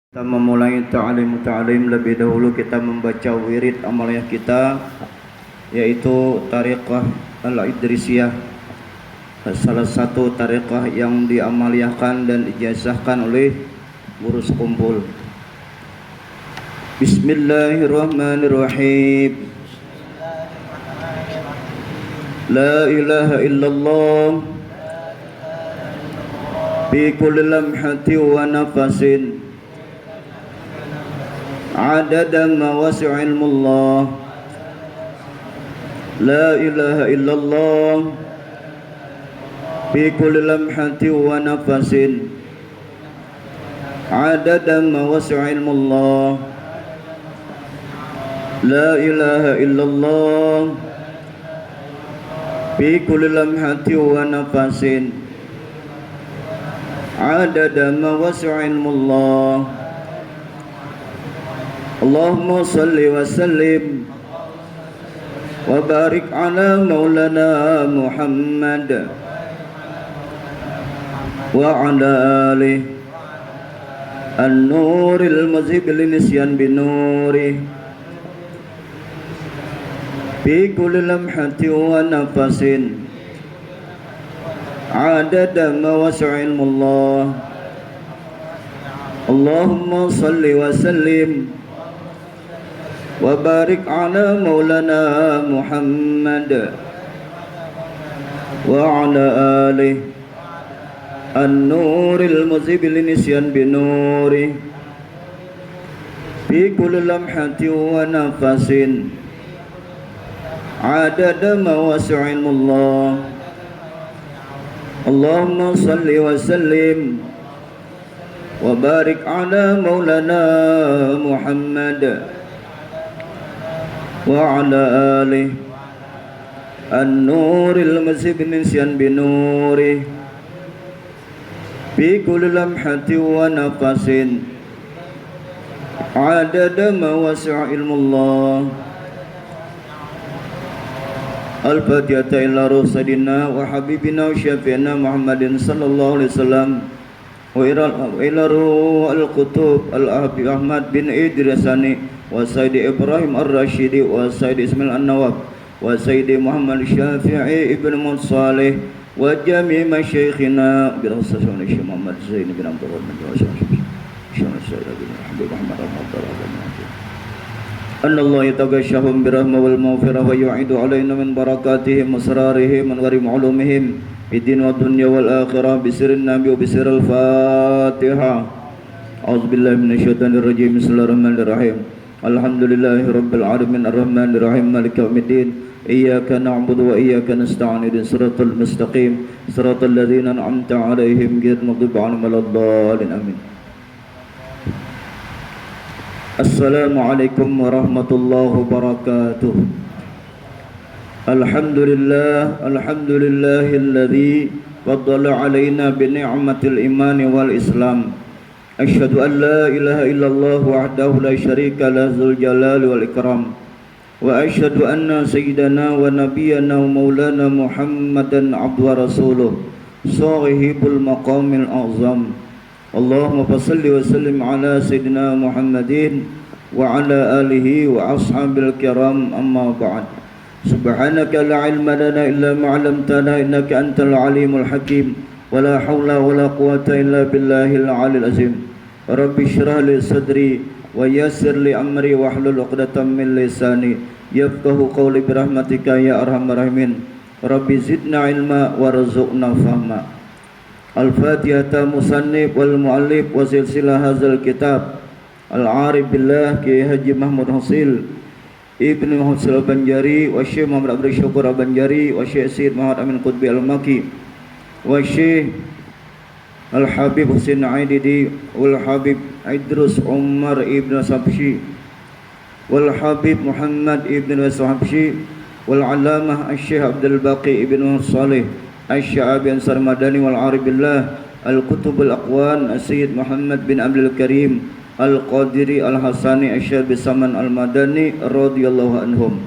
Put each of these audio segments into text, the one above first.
Kita memulai ta'lim lebih dahulu kita membaca wirid amaliyah kita, yaitu tariqah al-Idrisiyah, salah satu tariqah yang diamaliyahkan dan ijazahkan oleh guru sekumpul. Bismillahirrahmanirrahim. La ilaha illallah bi kulli lamhati wa nafasin adada ma wasi'a ilmullah. La ilaha illallah fi kulli lamhati wa nafasin adada ma wasi'a ilmullah. La ilaha illallah fi kulli lamhati wa nafasin adada ma wasi'a ilmullah. Allahumma salli wa sallim wa barik ala maulana Muhammad wa ala alihi an-nuril mazhib linisyan binuri fi kulli lamhati wa nafasin adada ma wasi'a ilmullah. Allahumma salli wa sallim wa barik ala maulana Muhammad wa ala alihi an-nuril muzhib linisyan binuri fi kulli lamhati wa nafasin adada ma wasi'a ilmullah. Allahumma salli wa sallim wa barik ala maulana Muhammad wa ala alihi an-nuril mazhib nisyan binuri fi kulli lamhati wa nafasin adada ma wasi'a ilmullah. Al-Fatihah ila ruh sayyidina wa habibina wa syafi'ina Muhammadin sallallahu alaihi wasallam wa ila ruh al-qutub al-Habib Ahmad bin Idrisani wa Sayyidi Ibrahim Ar-Rashidi wa Sayyidi Ismail An-Nawab wa Sayyidi Muhammad Syafi'i Ibn Salih wa jami' masyayikhina bi rasulullah Syekh Muhammad Zain bin Abdul Rahman wa Syekh Sayyid bin Habib Muhammad anna Allah yataghashahum bi rahmah wal maghfirah wa yu'idu alaina min barakatihim asrarihim wa gharim ulumihim bid-din wa dunya wal akhirah bi sirrin nabi wa bi sirril Fatihah. A'udzubillahi minasyaitonir rajim. Bismillahirrahmanirrahim. Alhamdulillahi rabbil alamin arrahmanir rahim maliki yaumiddin iyyaka na'budu wa iyyaka nasta'in ihdinas siratal mustaqim siratal ladzina an'amta 'alaihim ghairil maghdubi 'alaihim waladdallin amin. Assalamualaikum warahmatullahi wabarakatuh. Alhamdulillahilladzi faddala 'alaina bi ni'matil imani wal islam. Asyhadu an la ilaha illallah wahdahu la syarika lah dzul jalali wal ikram wa asyhadu anna sayyidana wa nabiyyana wa maulana Muhammadan abduhu wa rasuluh sahibul maqamil azam. Allahumma salli wa sallim ala sayyidina Muhammadin wa ala alihi wa ashabil kiram, amma ba'd. Subhanaka la ilma lana illa ma 'allamtana innaka antal alimul hakim wa la hawla wa la quwwata illa billahil 'aliyyil azim. Rabbi shrah li sadri wa yassir li amri wahlul 'uqdatam min lisani yafqahu qawli bi rahmatika ya arhamar rahimin. Rabbi zidna ilma warzuqna fahma. Al-Fatihah musannif wal muallif wa silsilah hadzal kitab Al-Arif billah Ki Haji Mahmud Hasil Ibnu Muhammad Al-Banjari wa Syekh Muhammad Abdul Syukur Al-Banjari wa Syekh Sayyid Muhammad Amin Qutbi Al-Maki wa Syekh Al-Habib Husain Aididi wal Habib Idrus Umar Ibn Sabshi wal Habib Muhammad Ibn Washabshi wal Alamah Syekh Abdul Baqi Ibn Salih Asy-Sya'abi Ansar Madani wal Arif billah Al-Kutub Al-Aqwan Sayyid Muhammad bin Abdul Karim Al-Qadiri Al-Hasani Asy-Syabi Saman Al-Madani radhiyallahu anhum.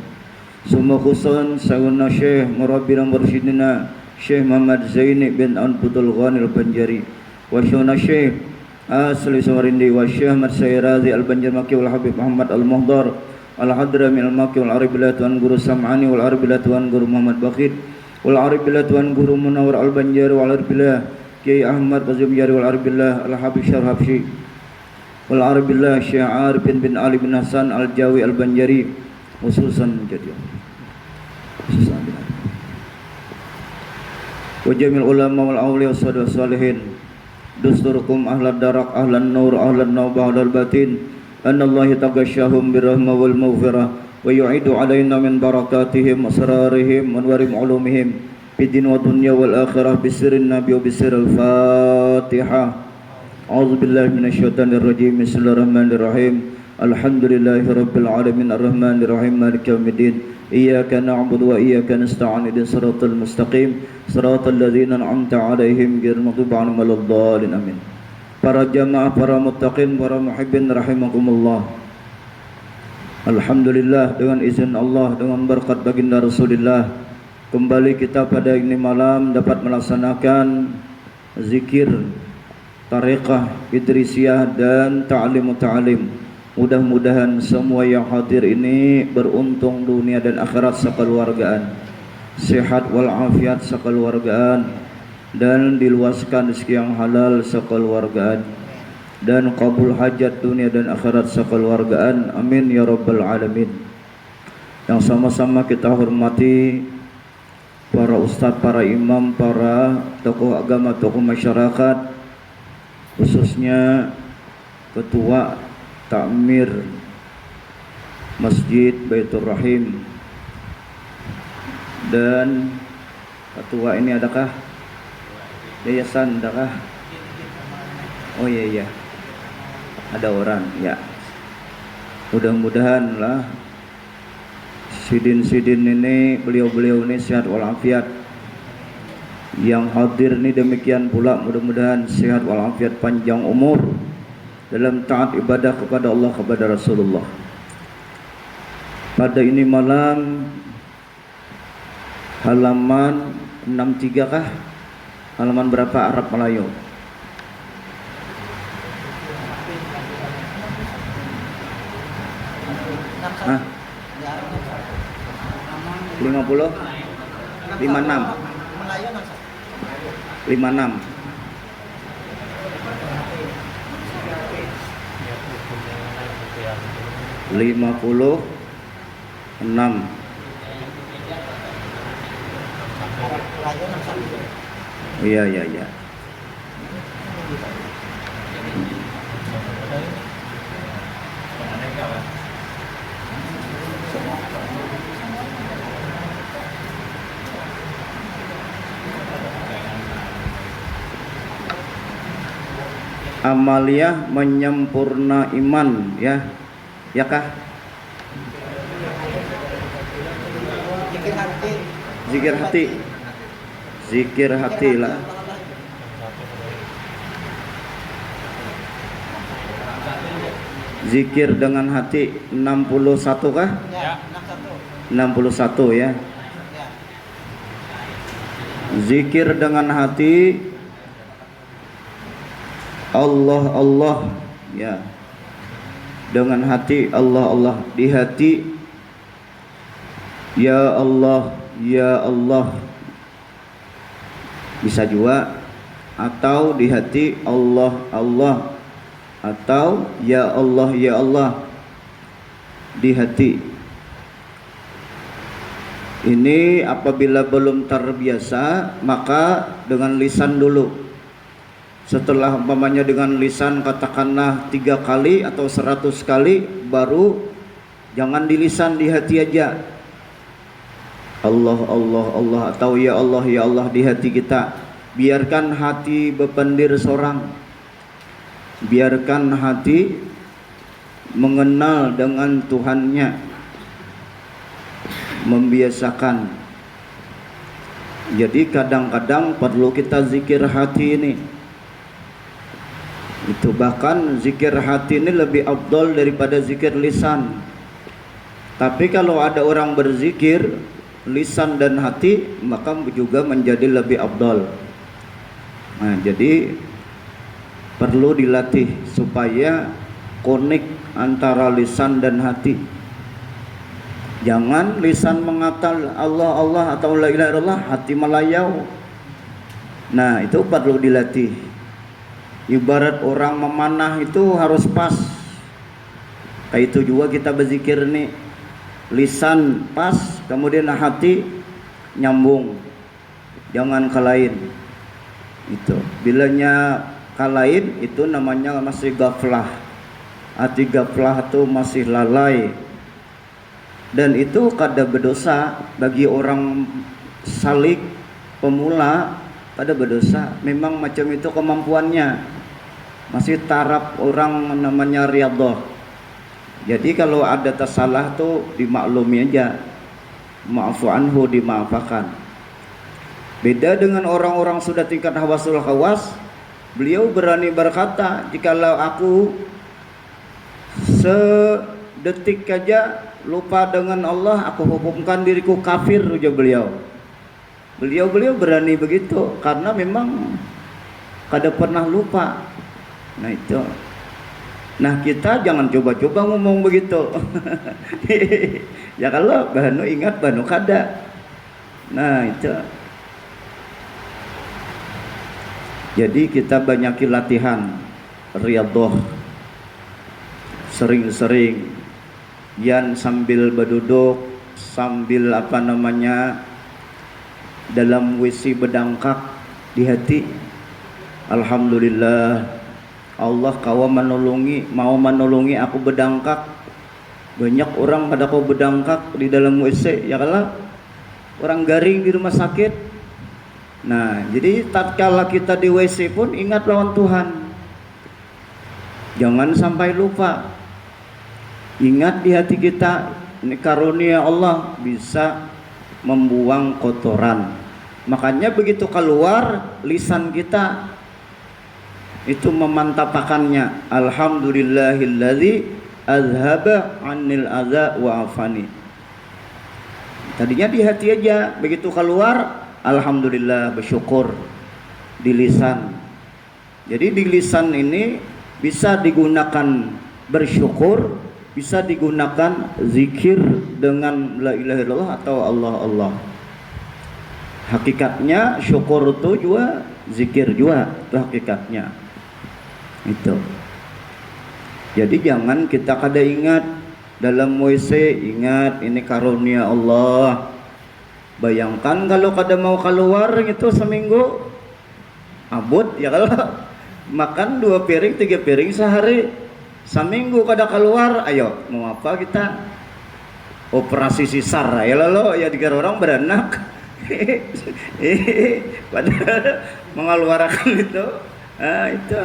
Summa khususan sayyidina Syekh Murabbina Mursyidina Syekh Muhammad Zaini bin Abdul Ghani Al-Banjari wa Syekh asli Samarindi wa Syekh Marsyirazi Al-Banjarmaki wal Habib Muhammad Al-Muhdar Al-Hadrami Al-Maki wal Arifillah Tuan Guru Sam'ani wal Arifillah Tuan Guru Muhammad Bakhid wal Arifillah Tuan Guru Munawar Al-Banjari wal Arifillah Kiai Ahmad Bazum Jari wal Arifillah Al-Habib Syarh Habsyi wal Arifillah Syekh Arifin bin Ali bin Hasan Al-Jawi Al-Banjari khususan jadi wa jamil ulama wal awliya was salihin dusturukum ahlad darak ahlan nur ahlan nawbah ahlal batin anallahi tagashahum birrahmah wal maghfirah wa yu'idu alaina min barakatihim asrarihim wa warim ulumihim bidin wa dunya wal akhirah bisirin nabi wa bisiril fatihah a'udzu billahi minasyaitonir rajim bismillahirrahmanirrahim alhamdulillahi rabbil alamin arrahmanir rahim maliki yaumiddin iyyaka na'budu wa iyyaka nasta'in ihdinas siratal mustaqim siratal ladzina an'amta 'alaihim ghairil maghdubi 'alaihim waladdallin amin. Para jamaah, para muttaqin, para muhibbin rahimakumullah. Alhamdulillah, dengan izin Allah, dengan berkat baginda Rasulullah, kembali kita pada ini malam dapat melaksanakan zikir tariqah Idrisiyah dan ta'lim ta'lim. Mudah-mudahan semua yang hadir ini beruntung dunia dan akhirat sekeluargaan, sehat walafiat sekeluargaan, dan diluaskan rezeki yang halal sekeluargaan, dan kabul hajat dunia dan akhirat sekeluargaan. Amin ya rabbal alamin. Yang sama-sama kita hormati para ustadz, para imam, para tokoh agama, tokoh masyarakat, khususnya ketua Takmir Masjid Baitur Rahim, dan ketua ini adakah yayasan, adakah? Oh iya ada orang ya. Mudah-mudahan lah sidin ini, beliau ini sehat walafiat. Yang hadir ini demikian pula, mudah-mudahan sehat walafiat, panjang umur dalam taat ibadah kepada Allah, kepada Rasulullah. Pada ini malam halaman 63 kah? Halaman berapa Arab Melayu? Hah? 50? 56? 56? 56. Iya. Amaliyah menyempurna iman, ya. Ya kah? Zikir hati. Zikir hati lah. Zikir dengan hati 61 kah? Ya, 61 ya. Zikir dengan hati Allah ya. Dengan hati Allah, di hati ya Allah, bisa juga, atau di hati Allah, atau ya Allah di hati. Ini apabila belum terbiasa, maka dengan lisan dulu. Setelah umpamanya dengan lisan katakanlah 3 kali atau 100 kali, baru jangan di lisan, di hati aja. Allah atau ya Allah di hati kita. Biarkan hati berpendir sorang. Biarkan hati mengenal dengan Tuhannya. Membiasakan. Jadi kadang-kadang perlu kita zikir hati ini. Itu bahkan zikir hati ini lebih afdal daripada zikir lisan. Tapi kalau ada orang berzikir lisan dan hati, maka juga menjadi lebih afdal. Nah, jadi perlu dilatih supaya konek antara lisan dan hati. Jangan lisan mengatal Allah Allah atau la ilaha illallah, hati melayau. Nah, itu perlu dilatih. Ibarat orang memanah itu harus pas. Kayak itu juga kita berzikir nih, lisan pas, kemudian hati nyambung, jangan kalahin. Itu bilanya kalahin itu namanya masih gaflah. Hati gaflah itu masih lalai, dan itu kada berdosa bagi orang salik pemula, kada berdosa. Memang macam itu kemampuannya, masih taraf orang namanya riyadhah. Jadi kalau ada tersalah tuh dimaklumi aja, ma'fu anhu, dimaafkan. Beda dengan orang-orang sudah tingkat hawasul khawas, beliau berani berkata, jikalau aku sedetik aja lupa dengan Allah, aku hukumkan diriku kafir, ujar beliau. Beliau berani begitu karena memang kada pernah lupa. Nah itu. Nah kita jangan coba-coba ngomong begitu. Ya kalau bahanu ingat bahanu kada. Nah itu. Jadi kita banyaki latihan riyadhah, sering-sering, yan sambil berduduk, sambil dalam WC berdangkak di hati. Alhamdulillah, Allah mau menolongi aku berdangkak. Banyak orang pada kau berdangkak di dalam WC, ya kalah orang garing di rumah sakit. Nah, jadi tatkala kita di WC pun ingat lawan Tuhan. Jangan sampai lupa. Ingat di hati kita, ini karunia Allah bisa membuang kotoran. Makanya begitu keluar lisan kita itu memantapakannya, alhamdulillahilladzi azhaba 'anil adza wa afani. Tadinya di hati aja, begitu keluar alhamdulillah, bersyukur di lisan. Jadi di lisan ini bisa digunakan bersyukur, bisa digunakan zikir dengan la ilaha illallah atau Allah Allah. Hakikatnya syukur itu juga zikir juga, itu hakikatnya. Itu. Jadi jangan kita kada ingat dalam WC, ingat ini karunia Allah. Bayangkan kalau kada mau keluar itu seminggu abot, ya kalau makan 2 piring 3 piring sehari, seminggu kada keluar, ayo mau apa kita? Operasi sisar ya lalu ya, 3 orang beranak. Padahal mengeluarkan itu. Nah, itu.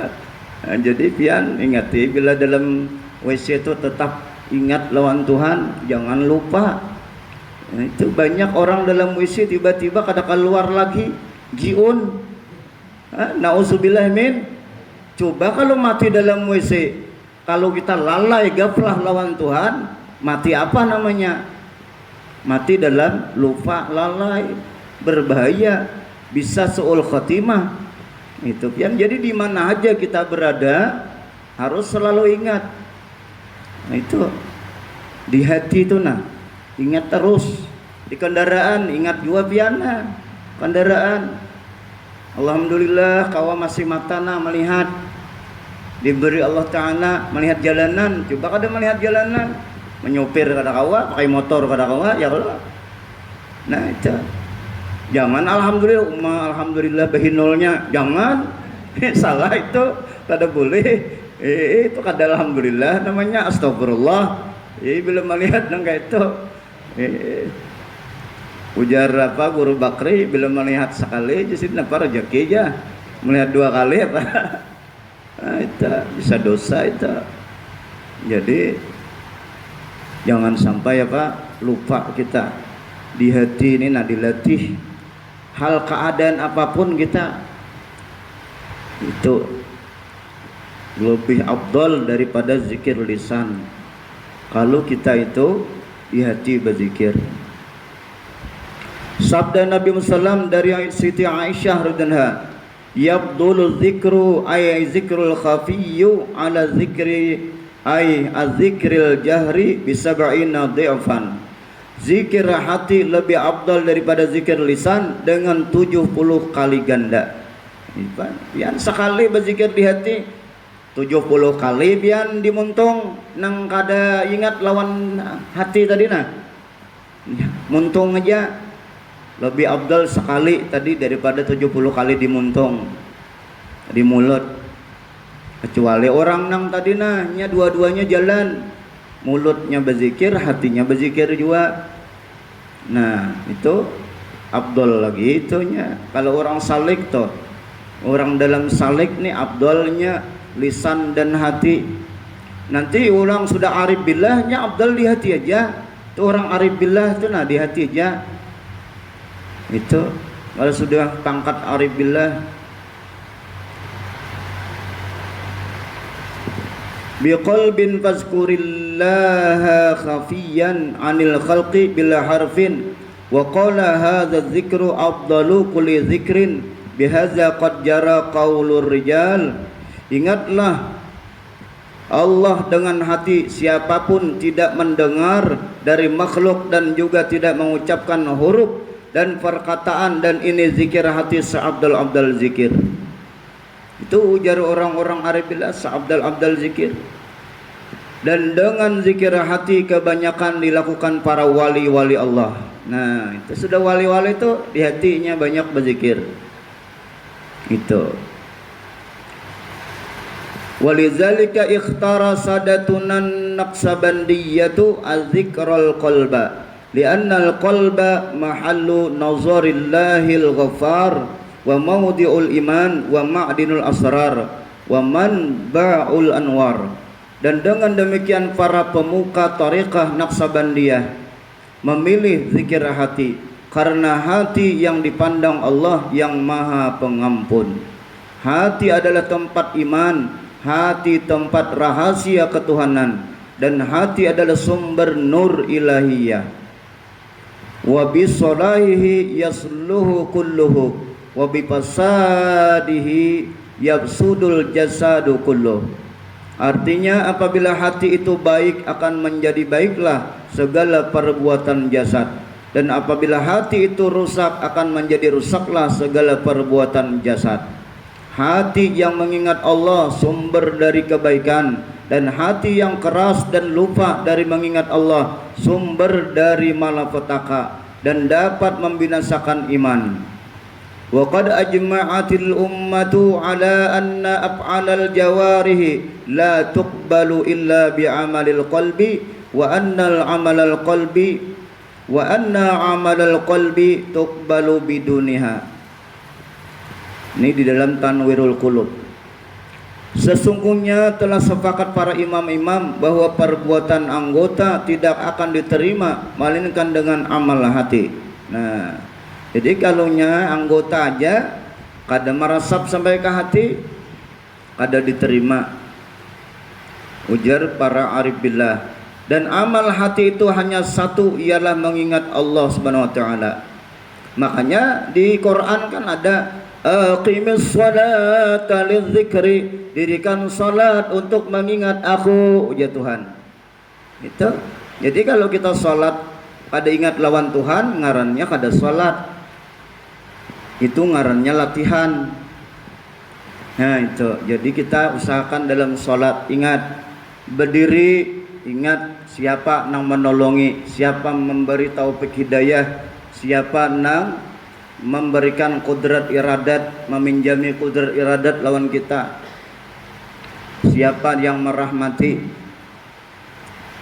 Nah, jadi pian ingati bila dalam WC itu tetap ingat lawan Tuhan, jangan lupa. Nah, itu banyak orang dalam WC tiba-tiba kada keluar lagi, jiun. Nauzubillah min. Coba kalau mati dalam WC, kalau kita lalai gaflah lawan Tuhan, mati apa namanya? Mati dalam lupa, lalai, berbahaya, bisa su'ul khatimah. Itu yang jadi di mana aja kita berada harus selalu ingat. Nah itu di hati itu, nah ingat terus. Di kendaraan ingat juga piana kendaraan. Alhamdulillah kawa masih matana melihat, diberi Allah Ta'ala melihat jalanan. Coba kada melihat jalanan, menyopir kada kawa, pakai motor kada kawa, ya kalau. Nah itu jangan alhamdulillah behinolnya, jangan. Salah itu, kada boleh. Itu kada alhamdulillah, namanya astagfirullah. Bila melihat nang itu, ujar apa Guru Bakri, bila melihat sekali jadi napa rezeki aja, melihat 2 kali apa. Nah, itu bisa dosa itu. Jadi jangan sampai lupa kita di hati ini. Nah dilatih hal keadaan apapun kita itu lebih afdal daripada zikir lisan. Kalau kita itu di hati berzikir. Sabda Nabi Musallam dari Siti Aisyah radhiyallahu anha, yabdulu dzikru ay zikrul khafiyyu ala zikri ay az-zikril jahri bisab'ina dhi'fan. Zikir hati lebih afdal daripada zikir lisan dengan 70 kali ganda. Pian sekali berzikir di hati 70 kali pian dimuntung nang kada ingat lawan hati tadi nah. Muntung aja lebih afdal sekali tadi daripada 70 kali dimuntung di mulut. Kecuali orang nang tadi nah nya dua-duanya jalan. Mulutnya berzikir, hatinya berzikir juga. Nah, itu afdal lagi itunya. Kalau orang salik tuh, orang dalam salik nih afdalnya lisan dan hati. Nanti orang sudah arif billahnya afdal di hati aja. Tuh orang arif billah tuh nah di hati aja. Itu kalau sudah pangkat arif billah biqalbin fazkurillaha khafiyan 'anil khalqi bila harfin wa qala hadza dzikru afdalu kulli dzikrin bihadza qad jara qaulur rijal. Ingatlah Allah dengan hati, siapapun tidak mendengar dari makhluk dan juga tidak mengucapkan huruf dan perkataan, dan ini zikir hati seabdal-abdal zikir. Itu ujar orang-orang arif billah seabdal-abdal zikir. Dan dengan zikir hati kebanyakan dilakukan para wali-wali Allah. Nah, itu sudah wali-wali itu di hatinya banyak berzikir. Itu. Walidzalika ikhtara sadatunan naqsabandiyatu az-zikral qalba li'anna al-qalba mahallu nazarillahil ghaffar wa mawdi'ul iman wa ma'dinul asrar wa manba'ul anwar. Dan dengan demikian para pemuka tariqah Naqsabandiyah memilih zikir hati karena hati yang dipandang Allah yang Maha Pengampun. Hati adalah tempat iman, hati tempat rahasia ketuhanan, dan hati adalah sumber nur ilahiyah. Wa bisolahihi yasluhu kulluhu wa bifasadihi yabsudul jasadu kulluh. Artinya apabila hati itu baik akan menjadi baiklah segala perbuatan jasad, dan apabila hati itu rusak akan menjadi rusaklah segala perbuatan jasad. Hati yang mengingat Allah sumber dari kebaikan, dan hati yang keras dan lupa dari mengingat Allah sumber dari malapetaka dan dapat membinasakan iman. Wa qad ajma'atil ummatu ala anna af'alal jawarihi la tuqbalu illa bi'amalil qalbi wa anna amalal qalbi tuqbalu biduniha. Ini di dalam Tanwirul Qulub. Sesungguhnya telah sepakat para imam-imam bahwa perbuatan anggota tidak akan diterima melainkan dengan amal hati. Nah, jadi kalaunya anggota aja kada merasap sampai ke hati, kada diterima. Ujar para arif billah. Dan amal hati itu hanya satu, ialah mengingat Allah Subhanahu wa taala. Makanya di Quran kan ada aqimis sholata lidzikri, dirikan salat untuk mengingat aku, ya Tuhan. Itu. Jadi kalau kita salat kada ingat lawan Tuhan, ngarannya kada salat. Itu ngarannya latihan. Nah, itu. Jadi kita usahakan dalam salat ingat berdiri, ingat siapa nang menolongi, siapa memberi taufik hidayah, siapa nang memberikan kudrat iradat, meminjami kudrat iradat lawan kita, siapa yang merahmati,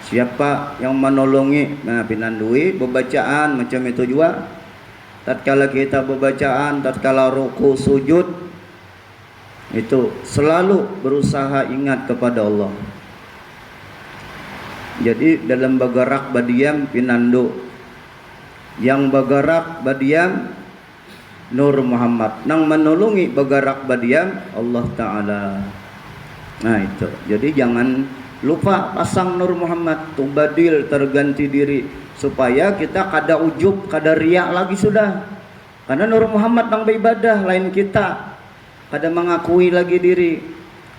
siapa yang menolongi. Nah, pinandui bebacaan macam itu juga. Tatkala kita bebacaan, tatkala ruku sujud, itu selalu berusaha ingat kepada Allah. Jadi dalam bagarak badiam pinandu, yang bagarak badiam Nur Muhammad, nang menolongi bagarak badiam Allah Ta'ala. Nah itu, jadi jangan lupa pasang Nur Muhammad, tubadil terganti diri, supaya kita kada ujub, kada riak lagi sudah. Karena Nur Muhammad nang beribadah lain kita. kada mengakui lagi diri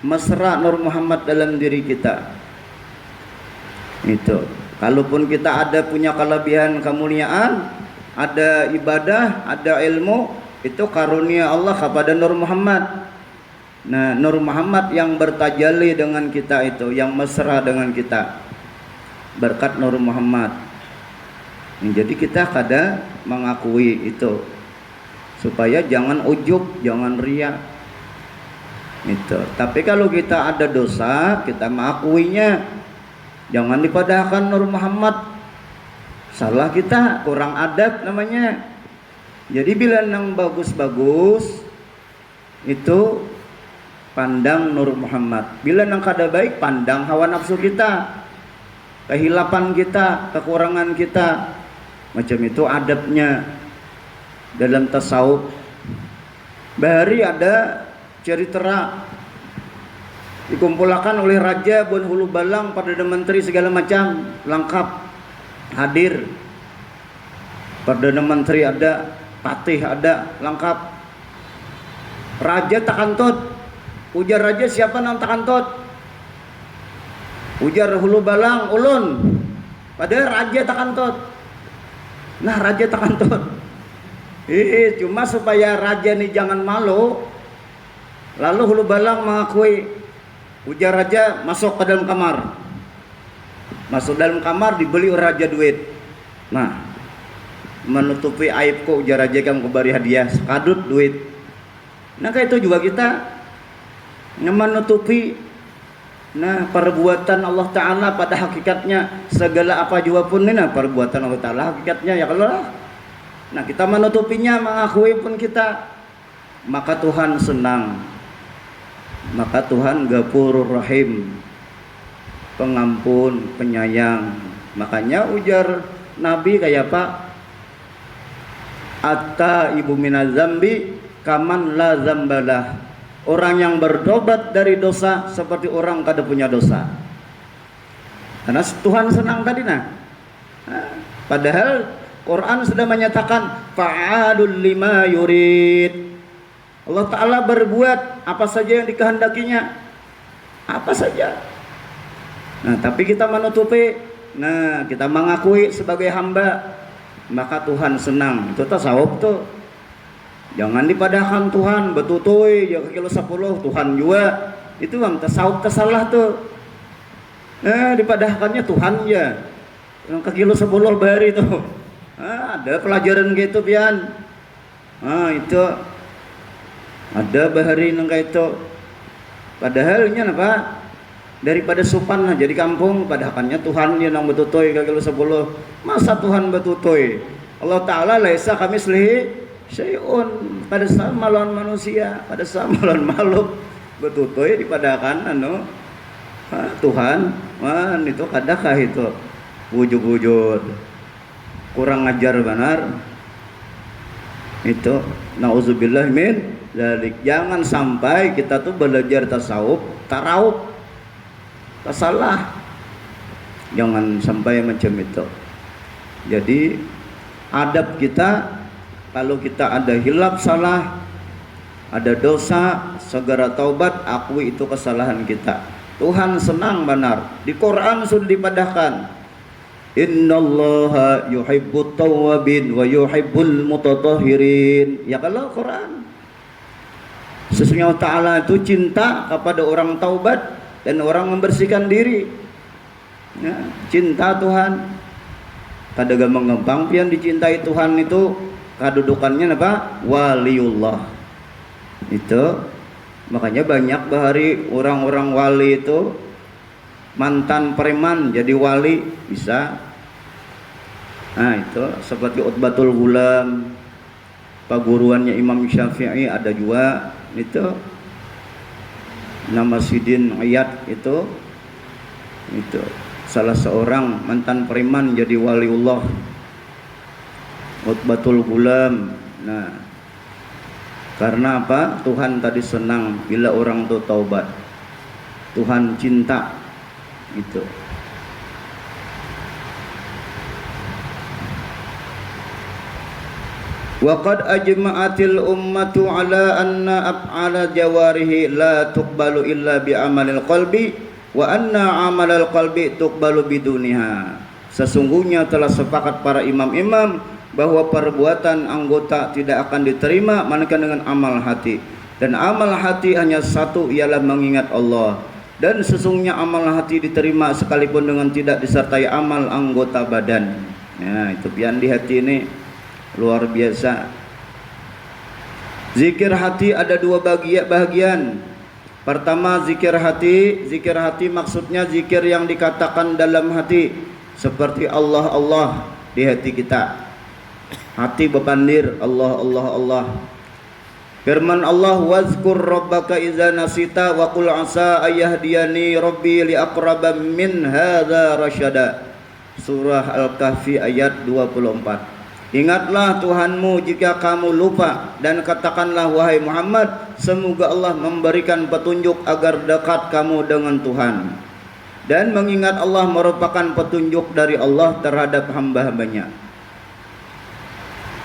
mesra Nur Muhammad dalam diri kita. Itu kalaupun kita ada punya kelebihan kemuliaan, ada ibadah, ada ilmu, itu karunia Allah kepada Nur Muhammad. Nah, Nur Muhammad yang bertajalli dengan kita itu, yang mesra dengan kita, berkat Nur Muhammad. Jadi kita kada mengakui itu, supaya jangan ujub, jangan riya. Itu. Tapi kalau kita ada dosa, kita mengakuinya, jangan dipadahkan Nur Muhammad. Salah kita, kurang adab namanya. Jadi bila yang bagus-bagus itu pandang Nur Muhammad. Bila yang kada baik, pandang hawa nafsu kita, kehilapan kita, kekurangan kita. Macam itu adabnya dalam tasawuf. Bahari ada cerita dikumpulkan oleh Raja Bon Hulu Balang, Perdana Menteri segala macam lengkap hadir. Perdana Menteri ada, patih ada, lengkap. Raja tak kantut. Ujar raja, siapa nang tak kantut? Ujar Hulu Balang, ulun. Padahal raja tak kantut. Nah, raja tak kantut. Cuma supaya raja ini jangan malu, lalu Hulu Balang mengakui. Ujar raja, masuk ke dalam kamar. Masuk dalam kamar, dibeli oleh raja duit. Nah, menutupi aibku, ujar raja, kamu beri hadiah sekadut duit. Nah, kayak itu juga kita menutupi perbuatan Allah Ta'ala pada hakikatnya. Segala apa juga pun ini perbuatan Allah Ta'ala hakikatnya ya Allah. Nah, kita menutupinya, mengakui pun kita, maka Tuhan senang. Maka Tuhan Ghafurur Rahim, pengampun, penyayang. Makanya ujar Nabi kayak apa? Atta ibu minaz zambi kaman la zambalah. Orang yang bertobat dari dosa seperti orang kada punya dosa. Karena Tuhan senang tadi padahal Quran sudah menyatakan fa'alul lima yurid. Allah Ta'ala berbuat apa saja yang dikehendakinya, apa saja. Nah, tapi kita menutupi, kita mengakui sebagai hamba, maka Tuhan senang. Itu tasawuf tuh. Jangan dipadahkan Tuhan betutui ya kilo 10 Tuhan juga. Itu bang tasawuf tersalah tuh. Dipadahkannya Tuhan ya. Yang ke kilo 10 bari tuh. Ada pelajaran gitu pian. Itu ada bahari nang itu. Padahalnya apa? Daripada supan jadi kampung, padahalnya Tuhan yang betutui ke kilo 10. Masa Tuhan betutui? Allah Ta'ala laisa kamislihi syai'un. Pada sama lawan manusia, pada sama lawan makhluk betutui dipadahkan Tuhan. Itu kadakah itu wujud-wujud kurang ajar benar. Itu nauzubillah min dzalik. Jangan sampai kita tuh belajar tasawuf tarawuf salah. Jangan sampai macam itu. Jadi adab kita, kalau kita ada hilaf salah, ada dosa, segera taubat, akui itu kesalahan kita. Tuhan senang benar. Di Quran sudah dipadahkan, innallaha yuhibbut tawwabin wa yuhibbul mutatahhirin. Ya kalau Quran, sesungguhnya Allah Ta'ala itu cinta kepada orang taubat dan orang membersihkan diri. Cinta Tuhan. Kada gampang pian dicintai Tuhan itu kedudukannya apa? Waliullah. Itu makanya banyak bahari orang-orang wali itu mantan preman jadi wali bisa. Itu seperti Utbatul Ghulam, paguruannya Imam Syafi'i ada juga itu. Nama Sidin Ayat itu salah seorang mantan preman jadi waliullah, Utbatul Ghulam. Nah, karena apa? Tuhan tadi senang bila orang itu taubat. Tuhan cinta itu. Wa qad ajma'atil ummatu ala anna af'ala jawarihi la tuqbalu illa bi amalil qalbi wa anna amalal qalbi tuqbalu biduniha. Sesungguhnya telah sepakat para imam-imam bahwa perbuatan anggota tidak akan diterima melainkan dengan amal hati, dan amal hati hanya satu, ialah mengingat Allah. Dan sesungguhnya amal hati diterima sekalipun dengan tidak disertai amal anggota badan. Ya, itu pian di hati ini luar biasa. Zikir hati ada dua bagian. Pertama, zikir hati. Zikir hati maksudnya zikir yang dikatakan dalam hati, seperti Allah Allah di hati kita. Hati bepandir Allah Allah Allah. Firman Allah, wazkur rabbaka idza nasita wa qul asa ayahdiyani rabbi li aqraba min hadza rasyada. Surah Al-Kahfi ayat 24. Ingatlah Tuhanmu jika kamu lupa, dan katakanlah wahai Muhammad, semoga Allah memberikan petunjuk agar dekat kamu dengan Tuhan. Dan mengingat Allah merupakan petunjuk dari Allah terhadap hamba-hambanya.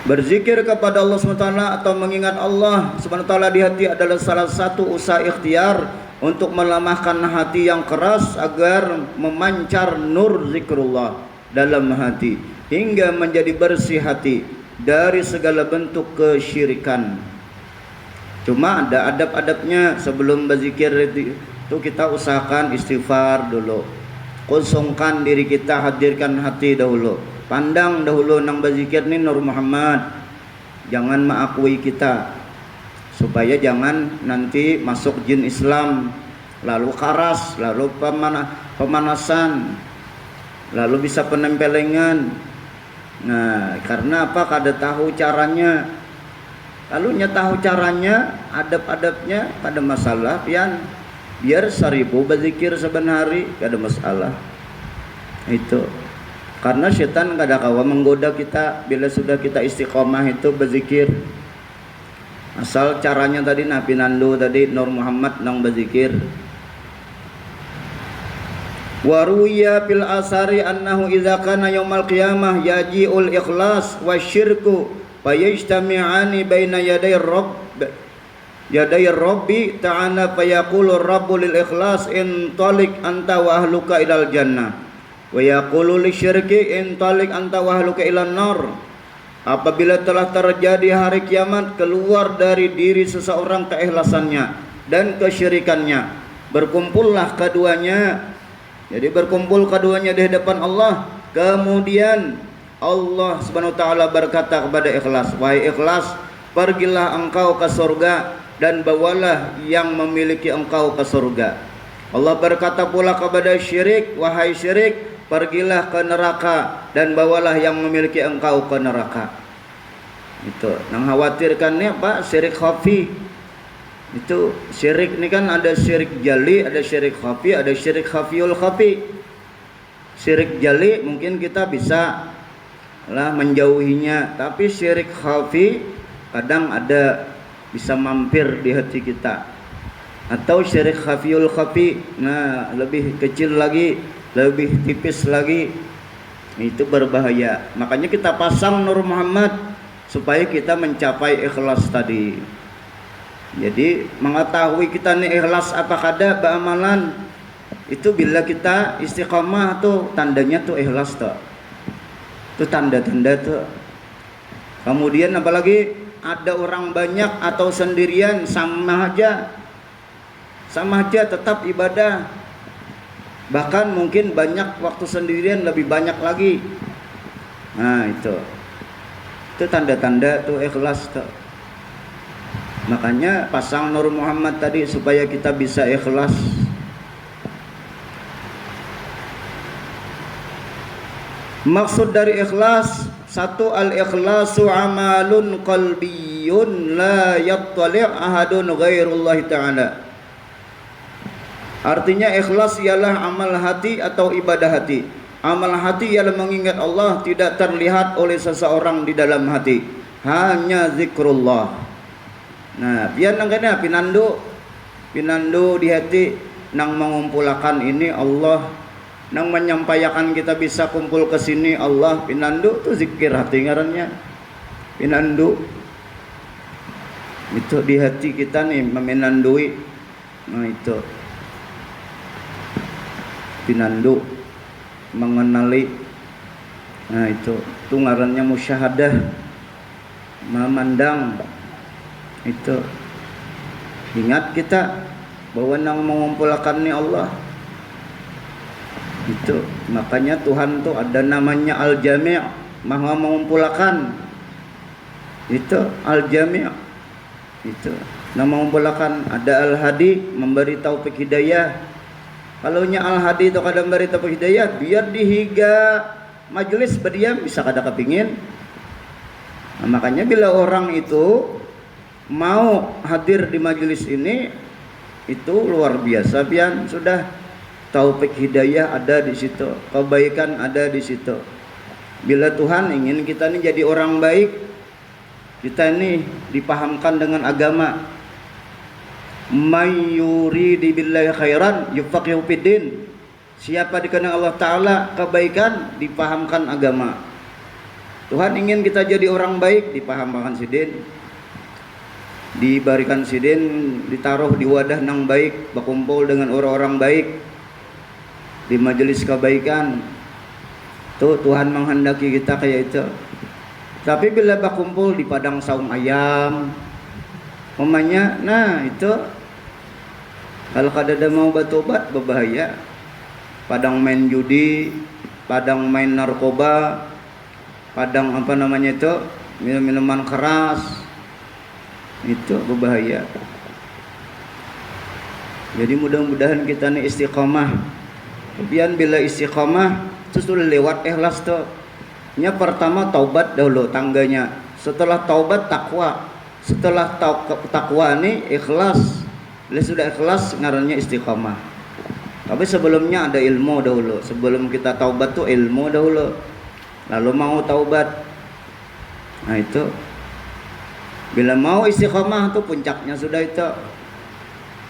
Berzikir kepada Allah SWT atau mengingat Allah SWT di hati adalah salah satu usaha ikhtiar untuk melemahkan hati yang keras agar memancar nur zikrullah dalam hati hingga menjadi bersih hati dari segala bentuk kesyirikan. Cuma ada adab-adabnya. Sebelum berzikir itu kita usahakan istighfar dulu, kosongkan diri kita, hadirkan hati dahulu, pandang dahulu nang berzikir ni Nur Muhammad, jangan mengakui kita, supaya jangan nanti masuk jin Islam, lalu karas, lalu pemanasan, lalu bisa penempelengan. Nah, karena apa? Kada tahu caranya. Lalu tahu caranya, adab-adabnya, kada masalah pian. Biar 1000 berzikir sebenari, kada masalah. Itu. Karena setan kada kawa menggoda kita bila sudah kita istiqomah itu berzikir. Asal caranya tadi Nabi Nandu tadi Nur Muhammad nang berzikir. Waruya fil asari annahu idza kana yaumal qiyamah yaji'ul ikhlas wasyirku fayajtami'ani baina yaday rabbi ta'ala fayaqulu rabbu lil ikhlas intalik anta wa ahluka ilal jannah wa yaqulu lisyirki intalik anta wa ahluka ilan nar. Apabila telah terjadi hari kiamat, keluar dari diri seseorang keikhlasannya dan kesyirikannya, berkumpullah keduanya. Jadi berkumpul keduanya di hadapan Allah. Kemudian Allah Subhanahu wa taala berkata kepada ikhlas, wahai ikhlas, pergilah engkau ke surga dan bawalah yang memiliki engkau ke surga. Allah berkata pula kepada syirik, wahai syirik, pergilah ke neraka dan bawalah yang memiliki engkau ke neraka. Itu nang khawatirkannya Pak, syirik khafi. Itu syirik ini kan ada syirik jali, ada syirik khafi, ada syirik khafiul khafi. Syirik jali mungkin kita bisa lah menjauhinya, tapi syirik khafi kadang ada bisa mampir di hati kita. Atau syirik khafiul khafi, nah lebih kecil lagi, lebih tipis lagi, itu berbahaya. Makanya kita pasang Nur Muhammad supaya kita mencapai ikhlas tadi. Jadi mengetahui kita ni ikhlas apa kada beramalan itu bila kita istiqamah tuh tandanya tuh ikhlas tuh. Itu tanda-tanda tuh. Kemudian apalagi ada orang banyak atau sendirian sama aja tetap ibadah. Bahkan mungkin banyak waktu sendirian lebih banyak lagi. Nah itu tanda-tanda tuh ikhlas tuh. Makanya pasang Nur Muhammad tadi supaya kita bisa ikhlas. Maksud dari ikhlas, satu, al-ikhlasu amalun qalbiyun la yattali' ahadun ghairullahi ta'ala. Artinya ikhlas ialah amal hati atau ibadah hati. Amal hati ialah mengingat Allah, tidak terlihat oleh seseorang di dalam hati, hanya zikrullah. Nah, biar nangkanya pinandu di hati nang mengumpulkan ini Allah, nang menyampaikan kita bisa kumpul ke sini Allah, pinandu tu zikir hati ngarannya. pinandu itu di hati kita nih memenandui. Nah itu pinandu, mengenali. Nah itu ngarannya musyahadah, memandang. Itu ingat kita bahwa yang mengumpulkan ni Allah. Itu makanya Tuhan tuh ada namanya Al-Jami', Maha mengumpulkan. Itu Al-Jami'. Itu nama mengumpulkan. Ada Al-Hadi, memberi taufik hidayah. Kalau nya Al-Hadi itu kadang memberi taufik hidayah, biar dihiga majelis berdiam bisa kada kepingin. Nah, makanya bila orang itu mau hadir di majelis ini, itu luar biasa pian. Sudah taufik hidayah ada di situ, kebaikan ada di situ. Bila Tuhan ingin kita ini jadi orang baik, kita ini dipahamkan dengan agama. May yuridi billahi khairan yufaqihu fiddin. Siapa dikenal Allah Ta'ala kebaikan, dipahamkan agama. Tuhan ingin kita jadi orang baik, dipahamkan sidin, diberikan sidin, ditaruh di wadah yang baik, berkumpul dengan orang-orang baik di majelis kebaikan. Tuh Tuhan menghendaki kita kayak itu. Tapi bila berkumpul di padang saung ayam mamanya, nah itu kalau kadada mau batobat berbahaya. Padang main judi, padang main narkoba, padang apa namanya itu, minum-minuman keras, itu berbahaya. Jadi mudah-mudahan kita nih istiqomah. Kemudian bila istiqomah itu sudah lewat ikhlas tuh. Nya pertama taubat dahulu tangganya. Setelah taubat takwa. Setelah takwa nih ikhlas. Bila sudah ikhlas ngarannya istiqomah. Tapi sebelumnya ada ilmu dahulu. Sebelum kita taubat tuh ilmu dahulu. Lalu mau taubat. Nah itu. Bila mau istiqomah tuh puncaknya sudah itu.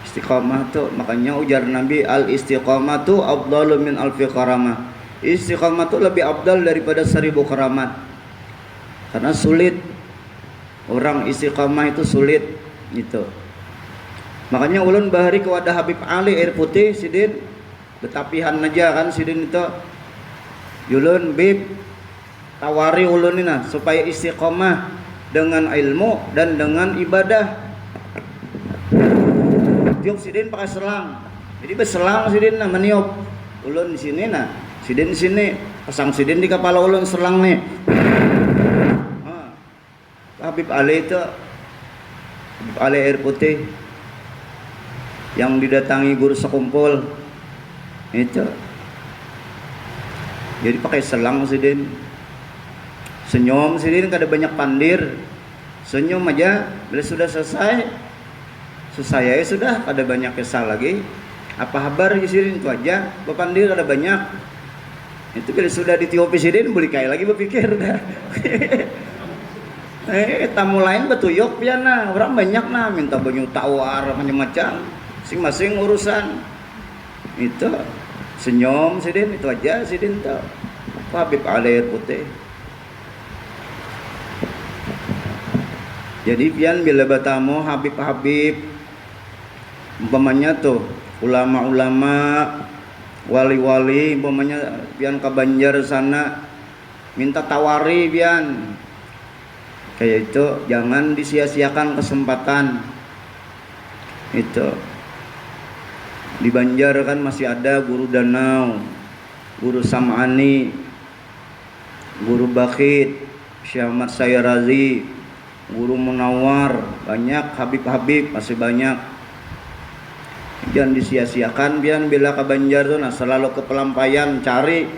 Istiqomah tuh makanya ujar Nabi al istiqomah tuh afdalu min alfi karamah. Istiqomah tuh lebih afdal daripada 1000 keramat. Karena sulit. Orang istiqomah itu sulit gitu. Makanya ulun bahari ke wadah Habib Ali air putih sidin. Betapihan aja kan sidin itu. Ulun bib tawari ulun ini nah supaya istiqomah dengan ilmu dan dengan ibadah. Tiup sidin pakai selang. Jadi berselang sidin nah meniup. Ulun di sini nah, sidin di sini, pasang sidin di kepala ulun selang nih. Habib Ali itu, Habib Ali air putih yang didatangi guru sekumpul itu. Jadi pakai selang sidin. Senyum sidin kada banyak pandir. Senyum aja, bila sudah selesai ya sudah, kada banyak kesal lagi. Apa kabar sidin itu aja, bepandir kada banyak. Itu bila sudah ditiupi sidin boleh kayak lagi berpikir dah. Tamu lain betuyuk piana, orang banyak nah minta banyak tawar macam-macam, masing-masing urusan. Itu senyum sidin itu aja sidin tuh. Habib Ali air putih. Jadi pian bila bertamu Habib-habib umpamanya tuh ulama-ulama, wali-wali umpamanya pian ke Banjar sana minta tawari pian. Kayak itu jangan disia-siakan kesempatan. Itu di Banjar kan masih ada guru Danau, guru Sam'ani, guru Bakhit, Syekh Ahmad Sayarazi, guru Munawar, banyak Habib-habib masih banyak. Jangan disia-siakan pian bila ke Banjar tuh nah selalu ke pelampaian cari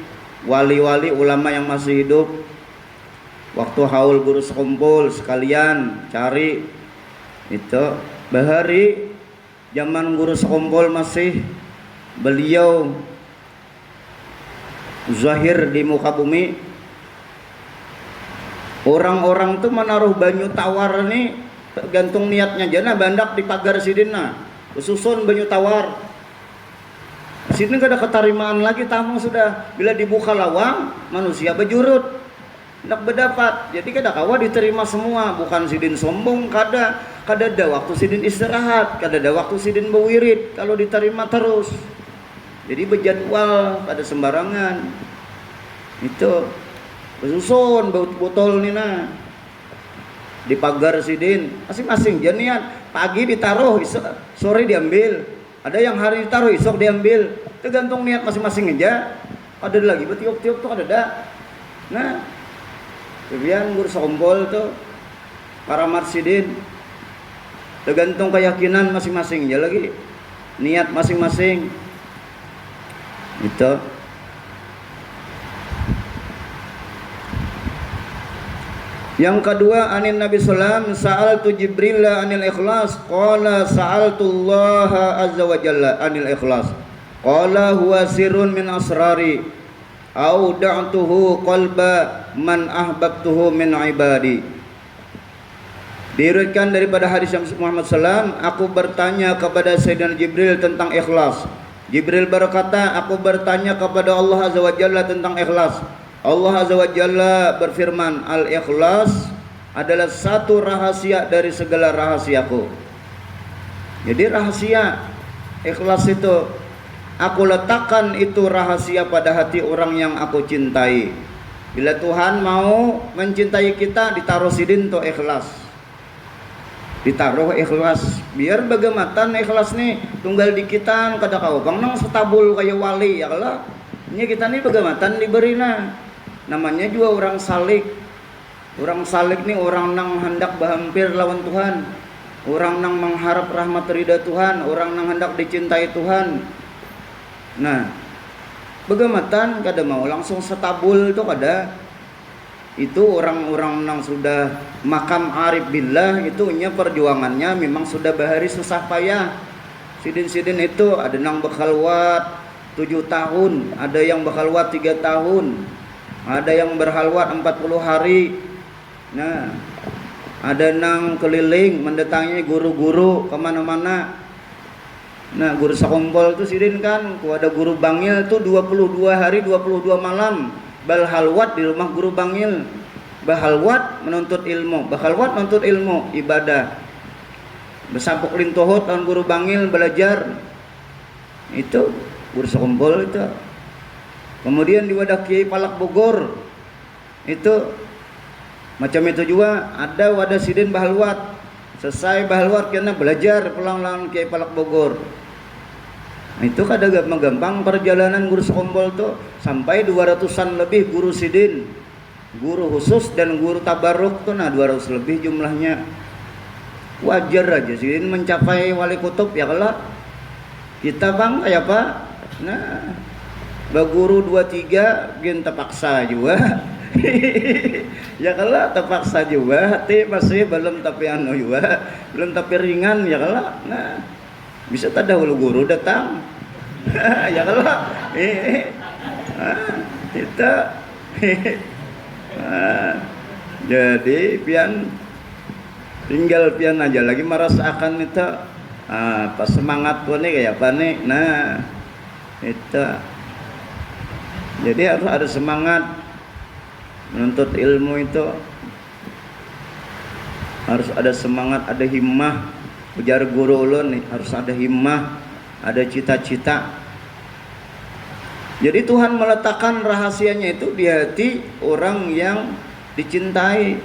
wali-wali ulama yang masih hidup. Waktu haul guru sekumpul sekalian cari itu. Bahari zaman guru sekumpul masih beliau zahir di muka bumi. Orang-orang tuh menaruh banyu tawar nih tergantung niatnya jana bandak di pagar sidina susun banyu tawar. Sini gak ada ketarimaan lagi tamu sudah. Bila dibuka lawang manusia bejurut. hendak berdapat. Jadi kada kawa diterima semua, bukan sidin sombong, kada ada waktu sidin istirahat, kada ada waktu sidin berwirid kalau diterima terus. Jadi berjadwal, kada sembarangan. Itu bersusun botol nina di pagar sidin masing-masing janian, pagi ditaruh, sore diambil. Ada yang hari ditaruh, esok diambil. Tergantung niat masing-masing aja. Ada lagi betiup-tiup tuh ada. Nah, kemudian guru sombol tuh para marsidin. Tergantung keyakinan masing-masing aja lagi. Niat masing-masing. Itu. Yang kedua, anin Nabi sallam sa'altu Jibril anil ikhlas, qala sa'altu Allah azza wa jalla anil ikhlas, qala huwa sirrun min asrari au da'tuhu qalba man ahbabtuhu min ibadi. Diriwayatkan daripada hadis Muhammad sallam, aku bertanya kepada Sayyidina Jibril tentang ikhlas. Jibril berkata, aku bertanya kepada Allah azza wa jalla tentang ikhlas. Allah azza wa jalla berfirman, al-ikhlas adalah satu rahasia dari segala rahasiaku. Jadi rahasia ikhlas itu, aku letakkan itu rahasia pada hati orang yang aku cintai. Bila Tuhan mau mencintai kita, ditaruh sidin to ikhlas, ditaruh ikhlas. Biar bagamatan ikhlas nih tunggal di kita kada kau bang nang setabul kayak wali ya kalau ini kita nih bagamatan diberina. Namanya juga orang salik. Orang salik nih orang nang hendak berhampir lawan Tuhan, orang nang mengharap rahmat ridha Tuhan, orang nang hendak dicintai Tuhan. Nah, bagamatan kada mau langsung setabul tuh kada. Itu orang-orang nang sudah makam arif billah itu nya perjuangannya memang sudah bahari susah payah. Sidin-sidin itu ada nang berkhalwat 7 tahun, ada yang berkhalwat 3 tahun. Ada yang berhalwat 40 hari. Nah, ada nang keliling mendatangi guru-guru kemana-mana. Nah, guru sakumpol itu sidin kan, ada guru bangil tuh 22 hari 22 malam berhalwat di rumah guru bangil. Berhalwat menuntut ilmu, berhalwat menuntut ilmu, ibadah. Bersapuk lintohot tahun guru bangil belajar. Itu guru sakumpol itu. Kemudian di wadah Kiai Palak Bogor itu macam itu juga, ada wadah sidin bahalwat. Selesai bahalwat kena belajar pulang-pulang Kiai Palak Bogor. Nah, itu kada gampang perjalanan guru sekompol tuh, sampai 200-an lebih guru sidin, guru khusus dan guru tabarruk tuh, nah 200 lebih jumlahnya. Wajar aja sidin mencapai wali kutub ya kalau kita bang kayak apa. Nah, baguru 2-3 gen terpaksa juga. Ya kalau terpaksa juga, hati masih belum tapi anu juga, belum tapi ringan ya kalau. Nah, bisa tak dahulu guru datang. Ya kalau kita jadi pian tinggal pian aja lagi merasakan itu pas semangat tuh nih kayak apa nih. Nah, itu jadi harus ada semangat menuntut ilmu itu, harus ada semangat, ada himmah. Ujar guru ulun harus ada himmah, ada cita-cita. Jadi Tuhan meletakkan rahasianya itu di hati orang yang dicintai.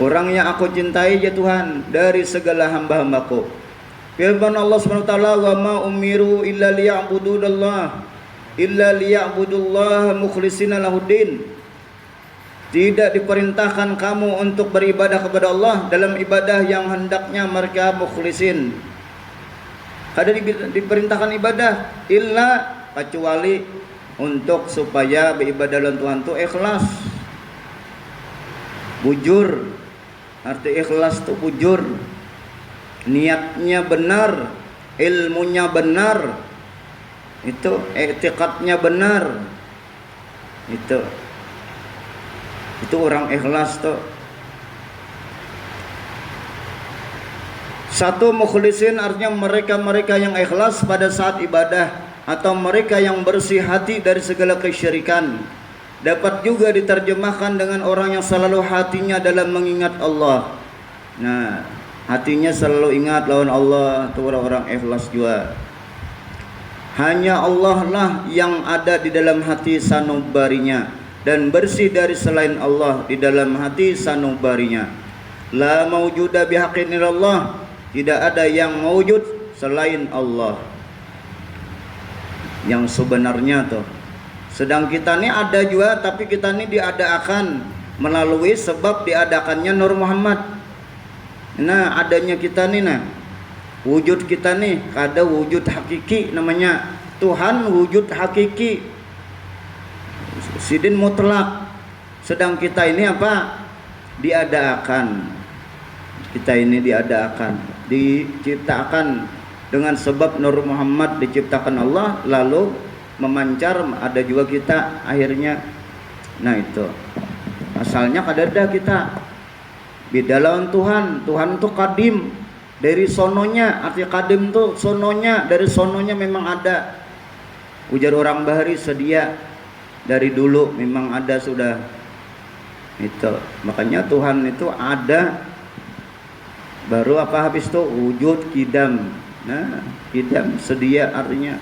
Orang yang aku cintai ya Tuhan dari segala hamba-hambaku. Firman Allah Subhanahu wa taala, "Wa ma umiru illa liya'budullaha mukhlishina lahuddin." Tidak diperintahkan kamu untuk beribadah kepada Allah dalam ibadah yang hendaknya mereka mukhlisin. Ada diperintahkan ibadah illa kecuali untuk supaya beribadah dalam Tuhan itu ikhlas. Bujur. Arti ikhlas itu bujur. Niatnya benar, ilmunya benar. Itu i'tiqadnya benar. Itu orang ikhlas tuh. Satu mukhlisin artinya mereka-mereka yang ikhlas pada saat ibadah, atau mereka yang bersih hati dari segala kesyirikan. Dapat juga diterjemahkan dengan orang yang selalu hatinya dalam mengingat Allah. Nah, hatinya selalu ingat lawan Allah, itu orang-orang ikhlas juga. Hanya Allah lah yang ada di dalam hati sanubarinya, dan bersih dari selain Allah di dalam hati sanubarinya. La maujuda bihaqqin illallah, tidak ada yang maujud selain Allah yang sebenarnya tuh. Sedang kita ini ada juga, tapi kita ini diadakan melalui sebab diadakannya Nur Muhammad. Nah, adanya kita nih, nah wujud kita nih ada wujud hakiki, namanya Tuhan wujud hakiki sidin mutlak. Sedang kita ini apa? Diadakan. Kita ini diadakan, diciptakan dengan sebab Nur Muhammad, diciptakan Allah lalu memancar, ada juga kita akhirnya. Nah itu asalnya kadada kita beda lawan Tuhan. Tuhan itu kadim, dari sononya, arti kadim tuh sononya, dari sononya memang ada. Ujar orang Bahari, sedia dari dulu memang ada sudah. Itu makanya Tuhan itu ada, baru apa habis itu wujud kidam. Nah, kidam sedia artinya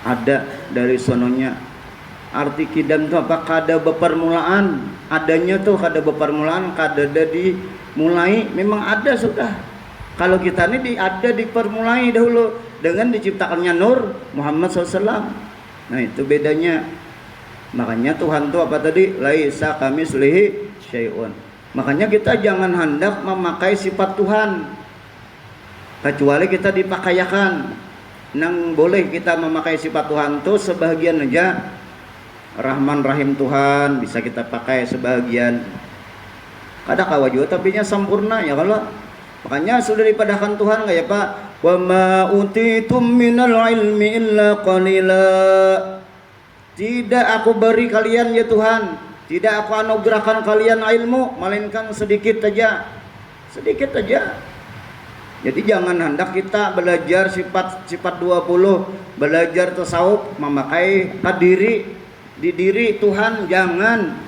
ada dari sononya. Arti kidam itu apa? Kada bepermulaan. Adanya tuh kada bepermulaan, kada dimulai, memang ada sudah. Kalau kita ini ada dipermulai dahulu dengan diciptakannya Nur Muhammad SAW. Nah itu bedanya. Makanya Tuhan itu apa tadi? Laisa kamitslihi syai'un. Makanya kita jangan hendak memakai sifat Tuhan kecuali kita dipakayakan. Nang boleh kita memakai sifat Tuhan tuh sebagian aja. Rahman Rahim Tuhan bisa kita pakai sebagian. Kada kawaju tapi nya sempurna ya kalau. Makanya sudah dipadahkan Tuhan kayak Pak, wa ma utitum minal ilmi illa qalila. Tidak aku beri kalian ya Tuhan, tidak aku anugerahkan kalian ilmu melainkan sedikit saja. Sedikit saja. Jadi jangan hendak kita belajar sifat 20, belajar tasawuf memakai diri di diri Tuhan, jangan.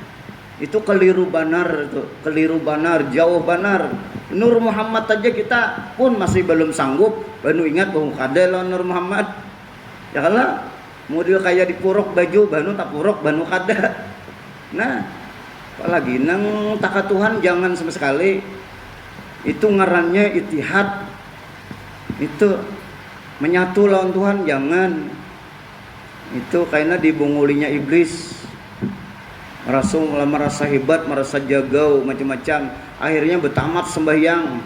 Itu keliru benar, itu keliru benar, jauh benar. Nur Muhammad aja kita pun masih belum sanggup. Banu ingat bahwa kada lawan Nur Muhammad. Ya kalau model kayak dipuruk baju, banu tak puruk, banu kada. Nah, apalagi nang taka Tuhan jangan sama sekali. Itu ngarannya itihad. Itu menyatu lawan Tuhan jangan. Itu karena dibungulinya iblis. Merasa hebat, merasa jagau, macam-macam. Akhirnya bertamat sembahyang.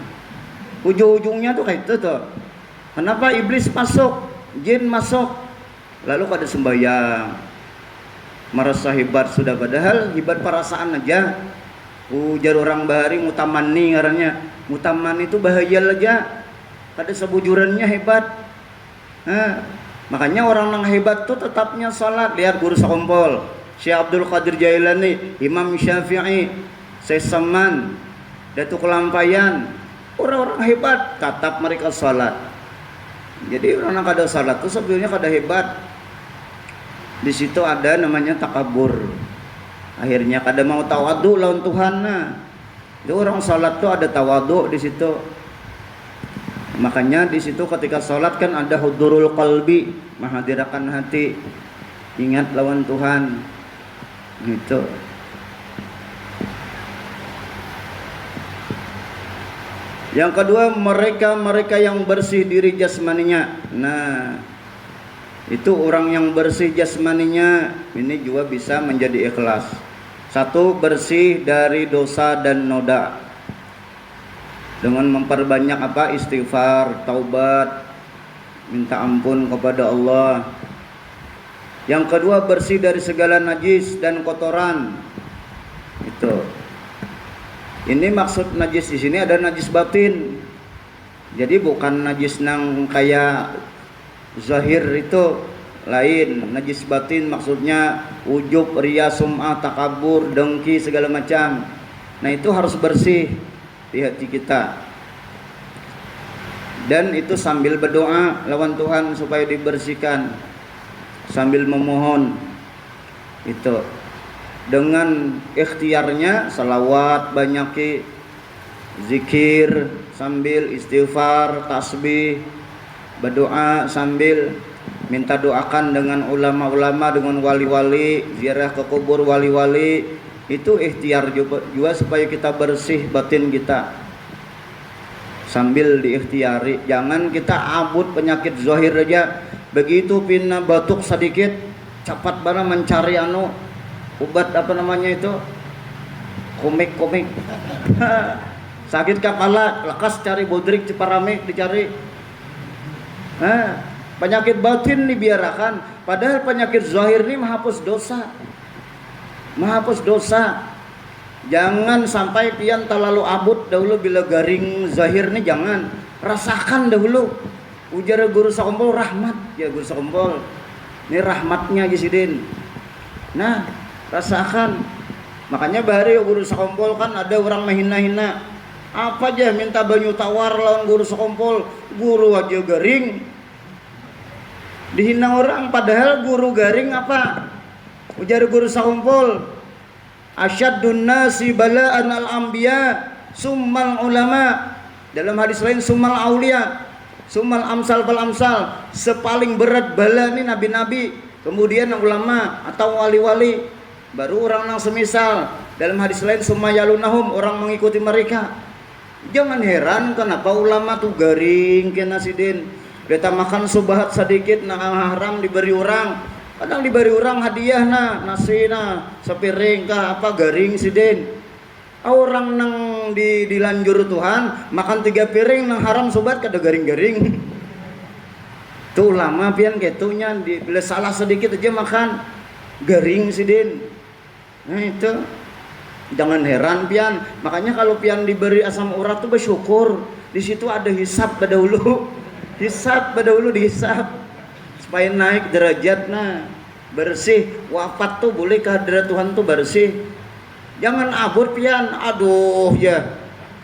Ujung-ujungnya tuh kayak itu tuh. Kenapa iblis masuk, jin masuk, lalu kada sembahyang? Merasa hebat sudah, padahal hebat perasaan aja. Ujar orang Bahari mutamani ngarannya. Mutamani itu bahaya aja. Kada sebujurannya hebat. Nah, makanya orang yang hebat tuh tetapnya salat. Lihat guru sakumpul, Syekh Abdul Qadir Jailani, Imam Syafi'i, Syekh Saman, Datuk Lampayan, orang-orang hebat tetap mereka salat. Jadi orang yang kada salat itu sebenarnya kada hebat. Di situ ada namanya takabur. Akhirnya kada mau tawadu lawan Tuhan. Nah, itu orang salat tuh ada tawadu di situ. Makanya di situ ketika salat kan ada hudurul qalbi, menghadirkan hati, ingat lawan Tuhan. Gitu. Yang kedua, mereka yang bersih diri jasmaninya. Nah, itu orang yang bersih jasmaninya ini juga bisa menjadi ikhlas. Satu, bersih dari dosa dan noda dengan memperbanyak apa? Istighfar, taubat, minta ampun kepada Allah. Yang kedua, bersih dari segala najis dan kotoran. Itu. Ini maksud najis di sini ada najis batin. Jadi bukan najis nang kayak zahir itu, lain. Najis batin maksudnya ujub, riya, sum'ah, takabur, dengki segala macam. Nah, itu harus bersih di hati kita. Dan itu sambil berdoa lawan Tuhan supaya dibersihkan. Sambil memohon. Itu. dengan ikhtiarnya salawat banyaki, zikir sambil istighfar, tasbih, berdoa sambil minta doakan dengan ulama-ulama, dengan wali-wali, ziarah ke kubur wali-wali. Itu ikhtiar juga supaya kita bersih batin kita sambil diikhtiari. Jangan kita abut penyakit zahir aja, begitu pina batuk sedikit cepat banget mencari obat apa namanya itu, komik sakit kepala lekas cari bodrik Ciparamik dicari. Penyakit batin dibiarkan, padahal penyakit zahir ini menghapus dosa. Jangan sampai pian terlalu abut dahulu bila garing zahir nih, jangan, rasakan dahulu. Ujar guru sakompol rahmat ya, guru sakompol ini rahmatnya Gisidin. Nah, rasakan. Makanya bahari guru sakompol kan ada orang menghina-hina, apa aja minta banyu tawar lawan guru sakompol, guru aja garing dihina orang, padahal guru garing apa? Ujar guru sakompol, asyaddun nasi bala'an al-anbiya summal ulama. Dalam hadis lain summal aulia, summal amsal fal amsal. Sepaling berat bala ini nabi-nabi, kemudian ulama atau wali-wali, baru orang yang semisal. Dalam hadis lain summa yalunahum, orang mengikuti mereka. Jangan heran kenapa ulama tuh garing kena sidin. Beta makan subahat sedikit nah haram diberi orang. Kadang diberi orang hadiah nasi sepiring kah apa garing sidin. Orang nang dilanjur Tuhan makan 3 piring nang haram sobat kada garing-garing. Tuh lama pian ketunya bila salah sedikit aja makan garing sidin. Nah itu jangan heran pian. Makanya kalau pian diberi asam urat tuh bersyukur. Di situ ada hisab dahulu. Dihisab supaya naik derajat bersih. Wafat tuh boleh kehadirat Tuhan tuh bersih. Jangan abur pian, aduh ya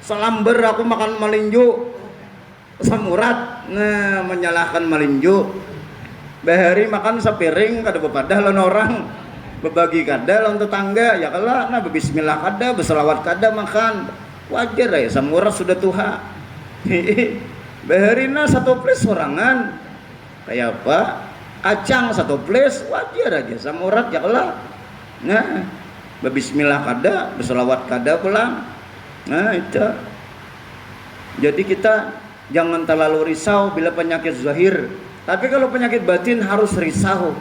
selamber aku makan malinju asam urat, menyalahkan malinju. Bahari makan sepiring kada bepadah lawan orang, berbagi kada lawan tetangga ya kalah bismillah kada, berselawat kada makan. Wajar ya asam urat sudah tuha. Baharina 1 ples sorangan kayak apa, kacang 1 ples wajar aja asam urat ya kalah. Bismillah kada, berselawat kada pulang. Itu. Jadi kita jangan terlalu risau bila penyakit zahir. Tapi kalau penyakit batin harus risau.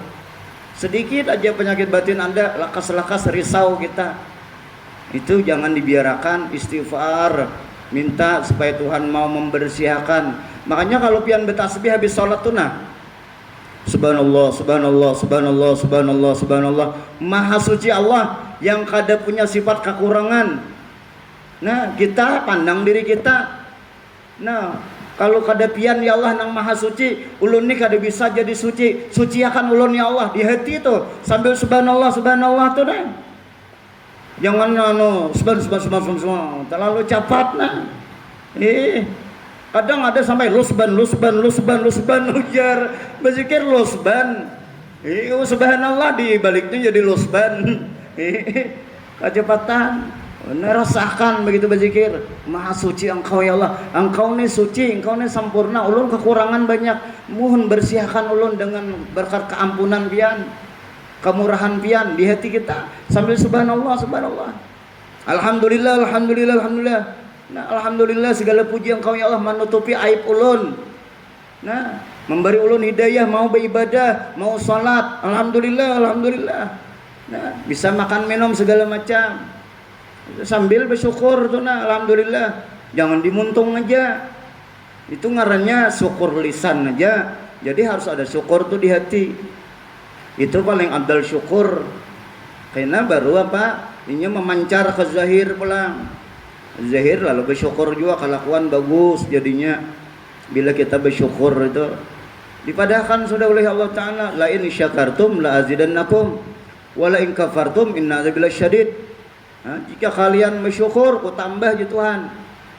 Sedikit aja penyakit batin Anda lakas-lakas risau kita. Itu jangan dibiarkan, istighfar, minta supaya Tuhan mau membersihkan. Makanya kalau pian bertasbih habis sholat tuh subhanallah, subhanallah, subhanallah, subhanallah, subhanallah. Maha suci Allah yang kada punya sifat kekurangan. Kita pandang diri kita. Kalau kada pian ya Allah nang maha suci, ulun ni kada bisa jadi suci. Suciakan ulun ya Allah di hati tuh sambil subhanallah, subhanallah tuh Jangan subhanallah terlalu cepat kadang ada sampai lusban ujar berzikir lusban. Subhanallah di baliknya jadi lusban. Kecepatan. Rasakan begitu berzikir, maha suci engkau ya Allah, engkau ini suci, engkau ini sempurna, ulun kekurangan banyak, mohon bersihkan ulun dengan berkat keampunan pian, kemurahan pian di hati kita sambil subhanallah, subhanallah, alhamdulillah, alhamdulillah, alhamdulillah. Alhamdulillah segala puji engkau ya Allah menutupi aib ulun, memberi ulun hidayah mau beribadah, mau salat, alhamdulillah, alhamdulillah. Bisa makan minum segala macam sambil bersyukur tuh alhamdulillah. Jangan dimuntung aja, itu ngarannya syukur lisan aja. Jadi harus ada syukur tuh di hati. Itu paling abdal syukur. Karena baru ini memancar ke zahir pulang. Zahir lalu bersyukur juga, kelakuan bagus jadinya. Bila kita bersyukur itu dipadahkan sudah oleh Allah Ta'ala, la in syakartum la azidannakum wa la in kafartum inna adzabi lasyadid. Jika kalian bersyukur, ku tambah ya Tuhan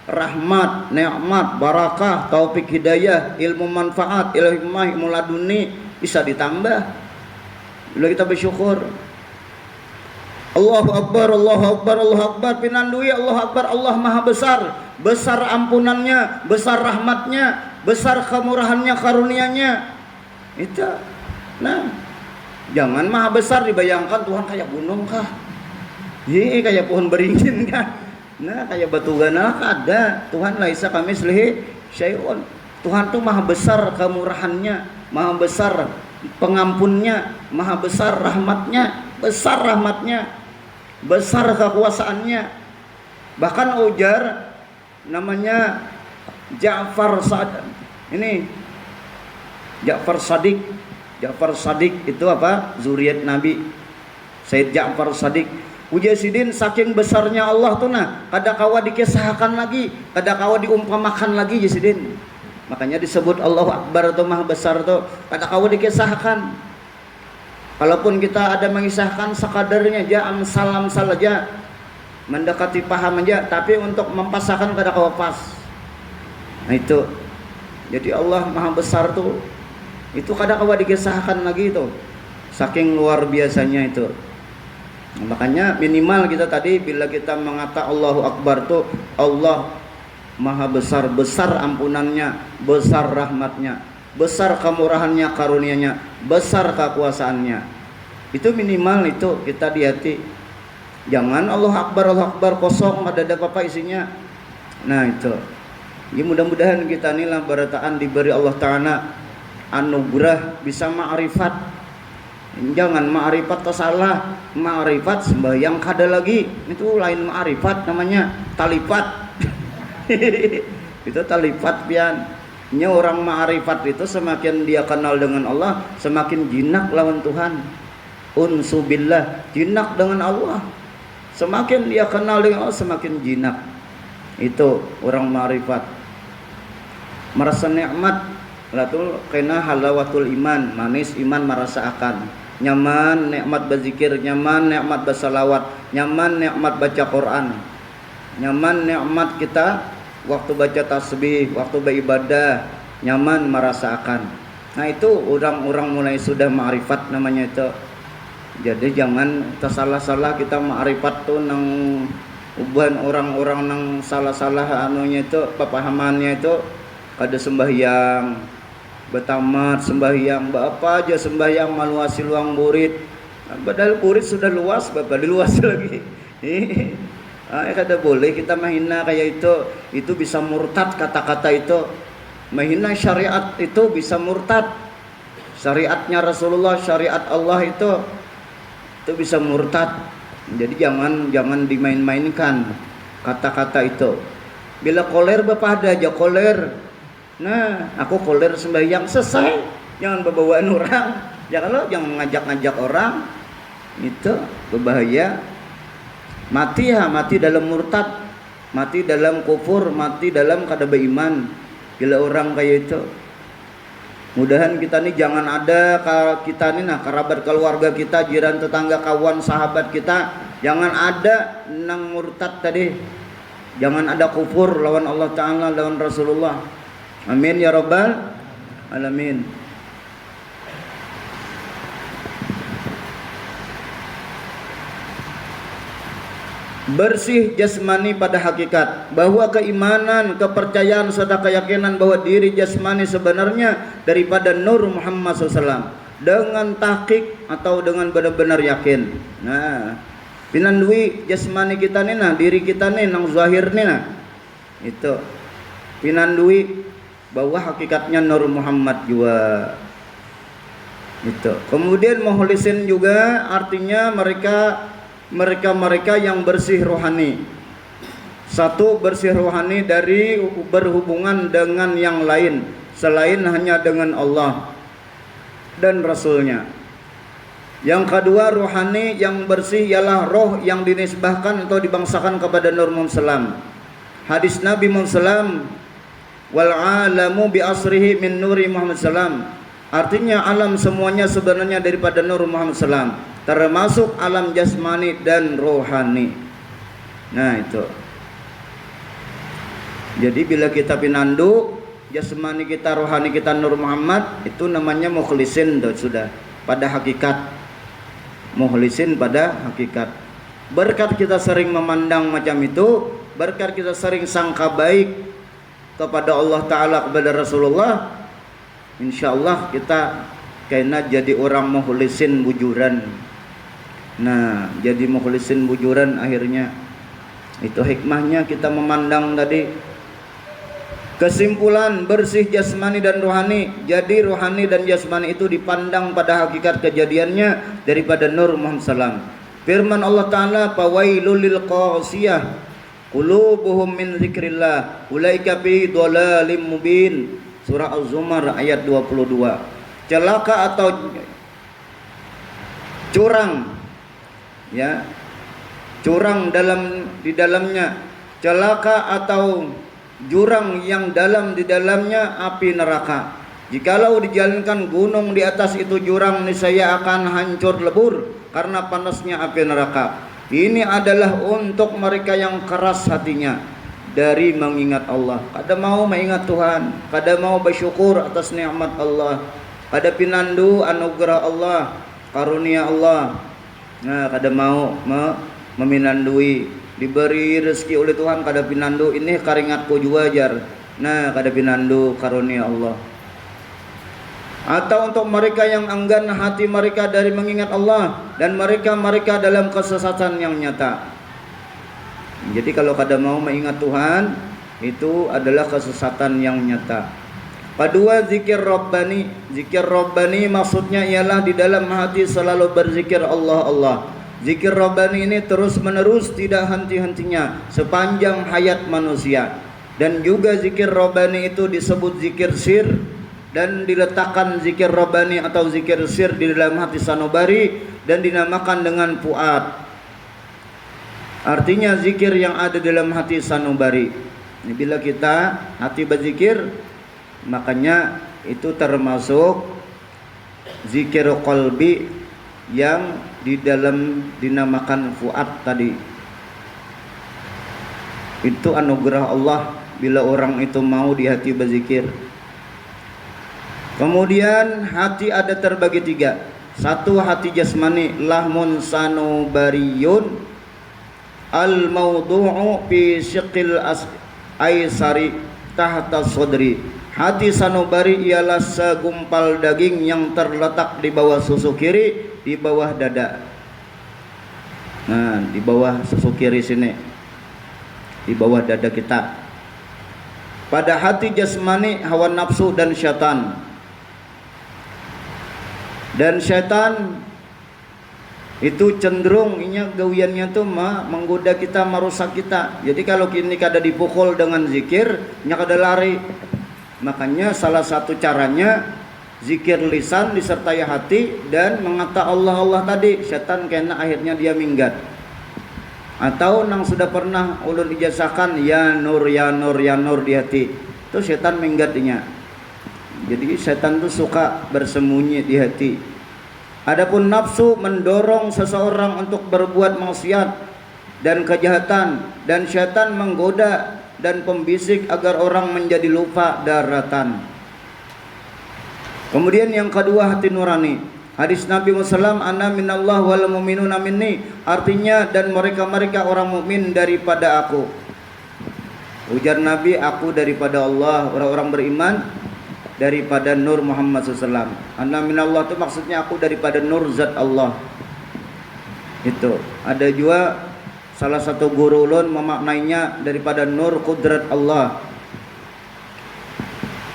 rahmat, nikmat, barakah, taufik hidayah, ilmu manfaat, ilmu laduni bisa ditambah bila kita bersyukur. Allahu Akbar, Allahu Akbar, Allahu Akbar. Pinandui Allahu Akbar, Allah Maha Besar. Besar ampunannya, besar rahmatnya, besar kemurahannya, karunianya. Itu. Nah, jangan Maha Besar dibayangkan Tuhan kayak gunung kah? Iya, kayak pohon beringin kah? Nah, kayak batu gana ada. Tuhan laisa kamitslihi syai'un. Tuhan tuh Maha Besar kemurahannya, Maha Besar pengampunnya, Maha Besar rahmatnya, besar rahmatnya, besar kekuasaannya. Bahkan ujar namanya Ja'far Sadiq. Ini Ja'far Sadiq. Ja'far Sadiq itu apa? Zuriat Nabi. Sayyid Ja'far Sadiq. Ujar sidin saking besarnya Allah tuh nah, kada kawa dikisahkan lagi, kada kawa diumpamakan lagi ya sidin. Makanya disebut Allahu Akbar atau Maha Besar tuh kada kawa dikisahkan. Kalaupun kita ada mengisahkan sekadarnya aja, salam saja, mendekati paham aja, tapi untuk mempasahkan kada kawa pas. Nah itu. Jadi Allah Maha Besar tuh itu kada kawa dikisahkan lagi itu. Saking luar biasanya itu. Nah, makanya minimal kita tadi bila kita mengatakan Allahu Akbar tuh Allah Maha Besar, besar ampunannya, besar rahmatnya, besar kemurahannya, karunianya, besar kekuasaannya. Itu minimal itu kita di hati. Jangan Allahu Akbar kosong ada apa-apa isinya. Nah itu. Ya mudah-mudahan kita inilah barataan diberi Allah Ta'ala anugerah bisa ma'rifat. Jangan ma'rifat tersalah, ma'rifat sembahyang kada lagi. Itu lain ma'rifat namanya, talipat. Itu talipat pian. Nya orang ma'rifat itu semakin dia kenal dengan Allah, semakin jinak lawan Tuhan. Unsubillah, jinak dengan Allah. Semakin dia kenal dengan Allah, semakin jinak. Itu orang ma'rifat. Merasa nikmat, lalu kena halawatul iman, manis iman merasa akan. Nyaman nikmat berzikir, nyaman nikmat bersalawat, nyaman nikmat baca Quran, nyaman nikmat kita waktu baca tasbih, waktu beribadah, nyaman merasakan. Nah itu orang-orang mulai sudah ma'rifat namanya itu. Jadi jangan tersalah-salah kita ma'rifat tuh nang uban orang-orang nang salah-salah anunya itu, pemahamannya itu kada sembahyang betamat sembahyang, apa aja sembahyang maluasi luang murid. Padahal murid sudah luas, bapak luas lagi. Kada boleh kita menghina kayak itu bisa murtad kata-kata itu. Menghina syariat itu bisa murtad. Syariatnya Rasulullah, syariat Allah itu bisa murtad. Jadi jangan dimain-mainkan kata-kata itu. Bila koler bapak ada aja koler. Nah, aku koler sembahyang selesai. Jangan berbawaan orang. Jangan mengajak-ngajak orang. Itu berbahaya. Mati dalam murtad, mati dalam kufur, mati dalam kada beriman. Bila orang kayak itu. Mudahan kita nih jangan ada kita nih nah kerabat keluarga kita, jiran tetangga, kawan sahabat kita, jangan ada nang murtad tadi. Jangan ada kufur lawan Allah Ta'ala, lawan Rasulullah. Amin ya rabbal alamin. Bersih jasmani pada hakikat, bahwa keimanan, kepercayaan serta keyakinan bahwa diri jasmani sebenarnya daripada Nur Muhammad SAW dengan tahqiq atau dengan benar-benar yakin. Nah, pinandui jasmani kita nih nah, diri kita nih nang zahir nih nah. Itu pinandui bahwa hakikatnya Nur Muhammad juga. Itu. Kemudian mukhlisin juga artinya mereka yang bersih rohani. Satu, bersih rohani dari berhubungan dengan yang lain selain hanya dengan Allah dan Rasulnya. Yang kedua, rohani yang bersih ialah roh yang dinisbahkan atau dibangsakan kepada Nur Muhammad SAW. Hadis Nabi Muhammad SAW, wal alamu bi asrihi min nuri Muhammad SAW. Artinya alam semuanya sebenarnya daripada Nur Muhammad SAW, termasuk alam jasmani dan rohani. Nah itu. Jadi bila kita pinandu jasmani kita, rohani kita Nur Muhammad, itu namanya mukhlisin sudah pada hakikat. Mukhlisin pada hakikat. Berkat kita sering memandang macam itu, berkat kita sering sangka baik kepada Allah Ta'ala, kepada Rasulullah, insya Allah kita kena jadi orang mukhlisin bujuran. Nah, jadi mukhlisin bujuran akhirnya. Itu hikmahnya kita memandang tadi. Kesimpulan, bersih jasmani dan rohani. Jadi rohani dan jasmani itu dipandang pada hakikat kejadiannya daripada Nur Muhammad SAW. Firman Allah Ta'ala, "Fawailul lil qasiyah qulubuhum min dzikrillah ulaika fi dhalalim mubin." Surah Az-Zumar ayat 22. Celaka atau curang, ya, curang di dalamnya, celaka atau jurang yang dalam di dalamnya api neraka. Jikalau dijalankan gunung di atas itu jurang, niscaya akan hancur lebur karena panasnya api neraka. Ini adalah untuk mereka yang keras hatinya dari mengingat Allah. Kada mau mengingat Tuhan, kada mau bersyukur atas nikmat Allah, kada pinandu anugerah Allah, karunia Allah. Nah, kada mau meminandui, diberi rezeki oleh Tuhan kada pinandu, ini keringatku juga jar. Nah, kada pinandu karunia Allah. Atau untuk mereka yang enggan hati mereka dari mengingat Allah dan mereka dalam kesesatan yang nyata. Jadi kalau kada mau mengingat Tuhan, itu adalah kesesatan yang nyata. Kedua, zikir Rabbani. Zikir Rabbani maksudnya ialah di dalam hati selalu berzikir Allah Allah. Zikir Rabbani ini terus menerus, tidak henti-hentinya sepanjang hayat manusia. Dan juga zikir Rabbani itu disebut zikir sir, dan diletakkan zikir Rabbani atau zikir sir di dalam hati sanubari dan dinamakan dengan fuad. Artinya zikir yang ada dalam hati sanubari. Ini bila kita hati berzikir, makanya itu termasuk zikir qalbi yang di dalam dinamakan fuad tadi. Itu anugerah Allah bila orang itu mau di hati berzikir. Kemudian hati ada terbagi tiga. Satu, hati jasmani, lahmun sanubariyun al-mawdu'u fi syiqil aisari tahta sodri. Hati sanubari ialah segumpal daging yang terletak di bawah susu kiri, di bawah dada. Nah, di bawah susu kiri sini, di bawah dada kita. Pada hati jasmani hawa nafsu dan syaitan. Dan syaitan itu cenderung gawiannya tuh menggoda kita, merusak kita. Jadi kalau kini kada dipukul dengan zikir, nya kada lari. Makanya salah satu caranya zikir lisan disertai hati dan mengata Allah Allah tadi. Syaitan kena akhirnya dia minggat. Atau nang sudah pernah ulun ijazahkan ya nur ya nur ya nur di hati, itu syaitan minggatnya. Jadi setan itu suka bersembunyi di hati. Adapun nafsu mendorong seseorang untuk berbuat maksiat dan kejahatan, dan syaitan menggoda dan pembisik agar orang menjadi lupa daratan. Kemudian yang kedua, hati nurani. Hadis Nabi Muhammad, "Ana minallah wal mu'minuna minni." Artinya, dan mereka-mereka orang mukmin daripada aku. Ujar Nabi, aku daripada Allah, orang-orang beriman daripada Nur Muhammad SAW. Ana minallah itu maksudnya aku daripada Nur Zat Allah. Itu ada juga salah satu guru ulun memaknainya daripada Nur Qudrat Allah.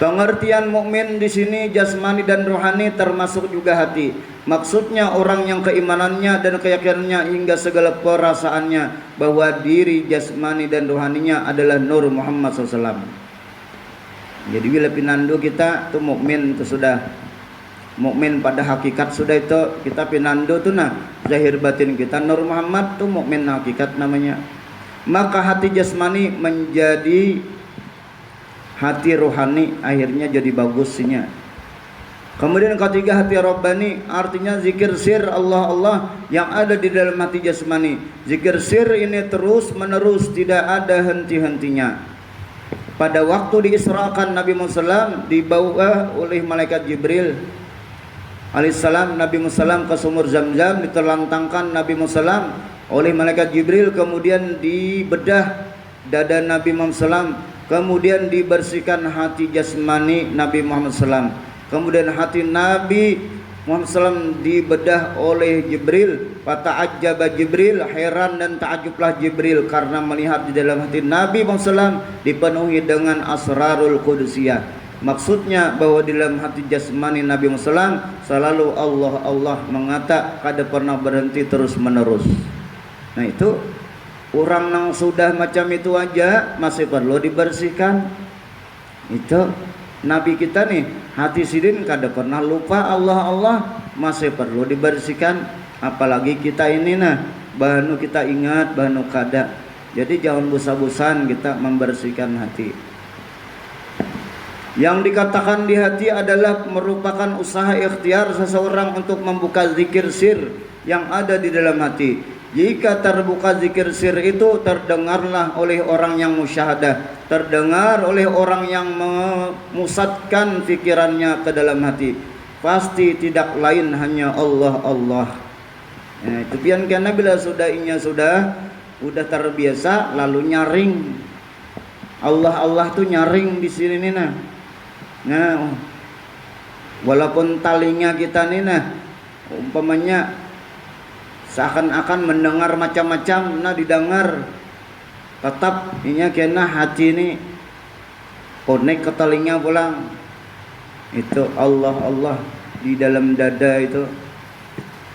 Pengertian mukmin di sini jasmani dan rohani termasuk juga hati. Maksudnya orang yang keimanannya dan keyakinannya hingga segala perasaannya bahwa diri jasmani dan rohaninya adalah Nur Muhammad SAW. Jadi bila pinandu kita tuh mukmin, itu sudah mukmin pada hakikat, sudah itu kita pinandu tuh zahir batin kita Nur Muhammad tuh mukmin hakikat namanya. Maka hati jasmani menjadi hati rohani, akhirnya jadi bagusnya. Kemudian ketiga, hati Rabbani, artinya zikir sir Allah Allah yang ada di dalam hati jasmani. Zikir sir ini terus menerus, tidak ada henti-hentinya. Pada waktu diisrakan Nabi Muhammad dibawa oleh malaikat Jibril alaihissalam, Nabi Musallam ke sumur Zam-Zam, diterlantangkan Nabi Musallam oleh malaikat Jibril, kemudian dibedah dada Nabi Muhammad SAW, kemudian dibersihkan hati jasmani Nabi Muhammad SAW, kemudian hati Nabi Muhammad SAW dibedah oleh Jibril. Fata'ajjaba Jibril, heran dan ta'ajublah Jibril karena melihat di dalam hati Nabi Muhammad SAW dipenuhi dengan asrarul qudusiyah. Maksudnya bahwa di dalam hati jasmani Nabi Muhammad SAW selalu Allah Allah mengata, kada pernah berhenti terus menerus. Nah itu orang yang sudah macam itu aja masih perlu dibersihkan. Itu Nabi kita nih, hati sidin kada pernah lupa Allah Allah, masih perlu dibersihkan. Apalagi kita ini nah, bahanu kita ingat, bahanu kada. Jadi jangan bosan-bosan kita membersihkan hati. Yang dikatakan di hati adalah merupakan usaha ikhtiar seseorang untuk membuka zikir sir yang ada di dalam hati. Jika terbuka zikir sir itu, terdengarlah oleh orang yang musyahadah, terdengar oleh orang yang memusatkan pikirannya ke dalam hati, pasti tidak lain hanya Allah Allah. Itu pian karena bila sudah terbiasa lalu nyaring Allah Allah tuh nyaring di sini nih nah. Nah, walaupun talinya kita nih nah, umpamanya seakan-akan mendengar macam-macam, nah didengar tetap ini kena hati ini connect ke telinga pulang. Itu Allah Allah di dalam dada itu.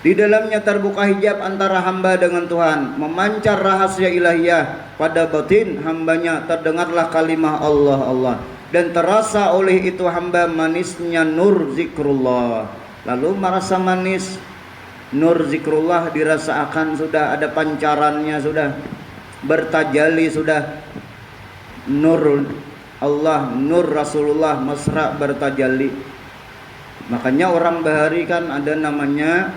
Di dalamnya terbuka hijab antara hamba dengan Tuhan, memancar rahasia ilahiyah pada batin hambanya, terdengarlah kalimah Allah Allah, dan terasa oleh itu hamba manisnya nur zikrullah. Lalu merasa manis nur zikrullah, dirasakan sudah ada pancarannya, sudah bertajali, sudah nur Allah, nur Rasulullah mesra bertajali. Makanya orang bahari kan ada namanya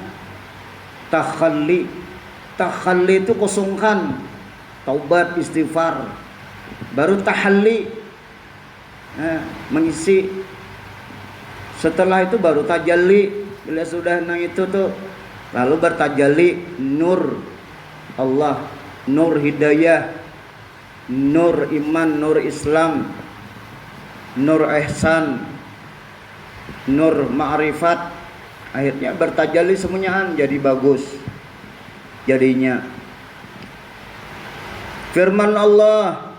takhalli. Takhalli itu kosongkan, taubat istighfar. Baru tahalli, mengisi. Setelah itu baru tajalli. Bila sudah nang itu tuh lalu bertajalli nur Allah, nur hidayah, nur iman, nur Islam, nur ihsan, nur ma'rifat. Akhirnya bertajalli semuanya jadi bagus jadinya. Firman Allah,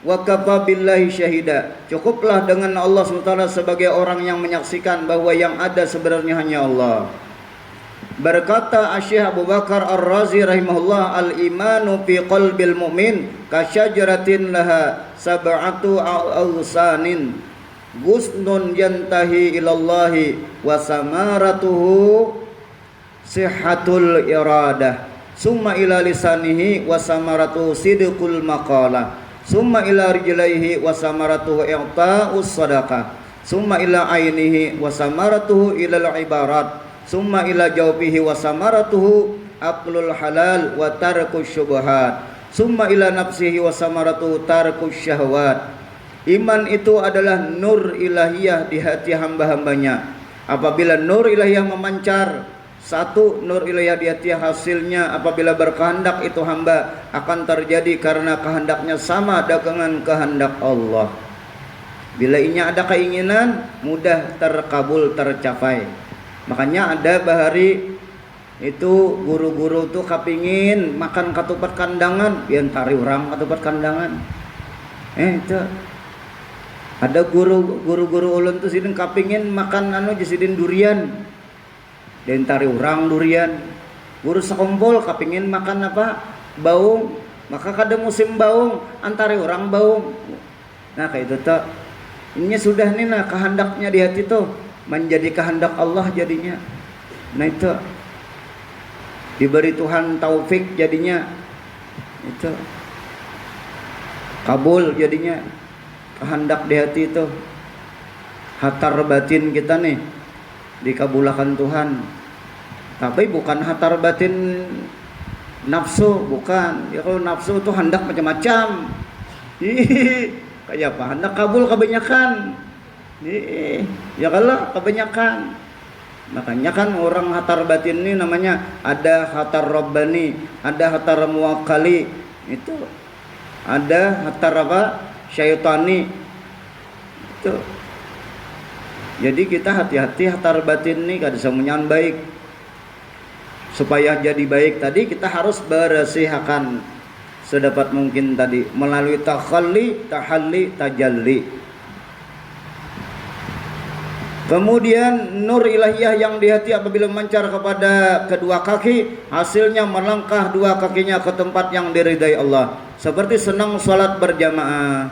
wa kafa billahi syahida, cukuplah dengan Allah SWT sebagai orang yang menyaksikan bahwa yang ada sebenarnya hanya Allah. Berkata Syekh Abu Bakar Ar-Razi rahimahullah, al-imanu fi qalbil mu'min kasyajaratin laha sab'atu awsanin gusnun yantahi ilallahi wa samaratuhu sihhatul iradah, summa ila lisanihi wa samaratuhu sidqul maqalah, summa ila rijlaihi wa samaratuhu i'ta'us sadaqah, summa ila ainihi wa samaratuhu ilal ibarat, summa ila jawfihi wa samaratuhu aqlul halal wa tarkus syubhat, summa ila nafsihi wa samaratuhu tarkus syahwat. Iman itu adalah nur ilahiyah di hati hamba-hambanya. Apabila nur ilahiyah memancar, satu nur ilahiyah di hati, hasilnya apabila berkehendak itu hamba akan terjadi karena kehendaknya sama dengan kehendak Allah. Bila ini ada keinginan, mudah terkabul, tercapai. Makanya ada bahari itu guru-guru tuh kapingin makan katupat kandangan, biar tari orang katupat kandangan. Itu ada guru-guru ulun tuh sidin kapingin makan sidin durian, dan tari orang durian. Guru sekompol kapingin makan apa? Baung, maka kada musim baung, antari orang baung. Nah kayak itu tuh. Ini sudah nih nah kehendaknya di hati tuh menjadi kehendak Allah jadinya. Nah itu diberi Tuhan taufik jadinya, itu kabul jadinya kehendak di hati itu. Hatar batin kita nih dikabulkan Tuhan, tapi bukan hatar batin nafsu, bukan. Ya kalau nafsu itu hendak macam-macam. Kayak apa? Hendak kabul kebanyakan. Ya kalau kebanyakan. Makanya kan orang hatar batin ini namanya ada hatar rabbani, ada hatar muwakkali, itu ada hatar apa? Syaitani. Itu. Jadi kita hati-hati hatar batin ini kada semuanya baik. Supaya jadi baik tadi kita harus bersihkan sedapat mungkin tadi melalui takhalli, tahalli, tajalli. Kemudian nur ilahiyah yang di hati apabila memancar kepada kedua kaki, hasilnya melangkah dua kakinya ke tempat yang diridai Allah. Seperti senang salat berjamaah,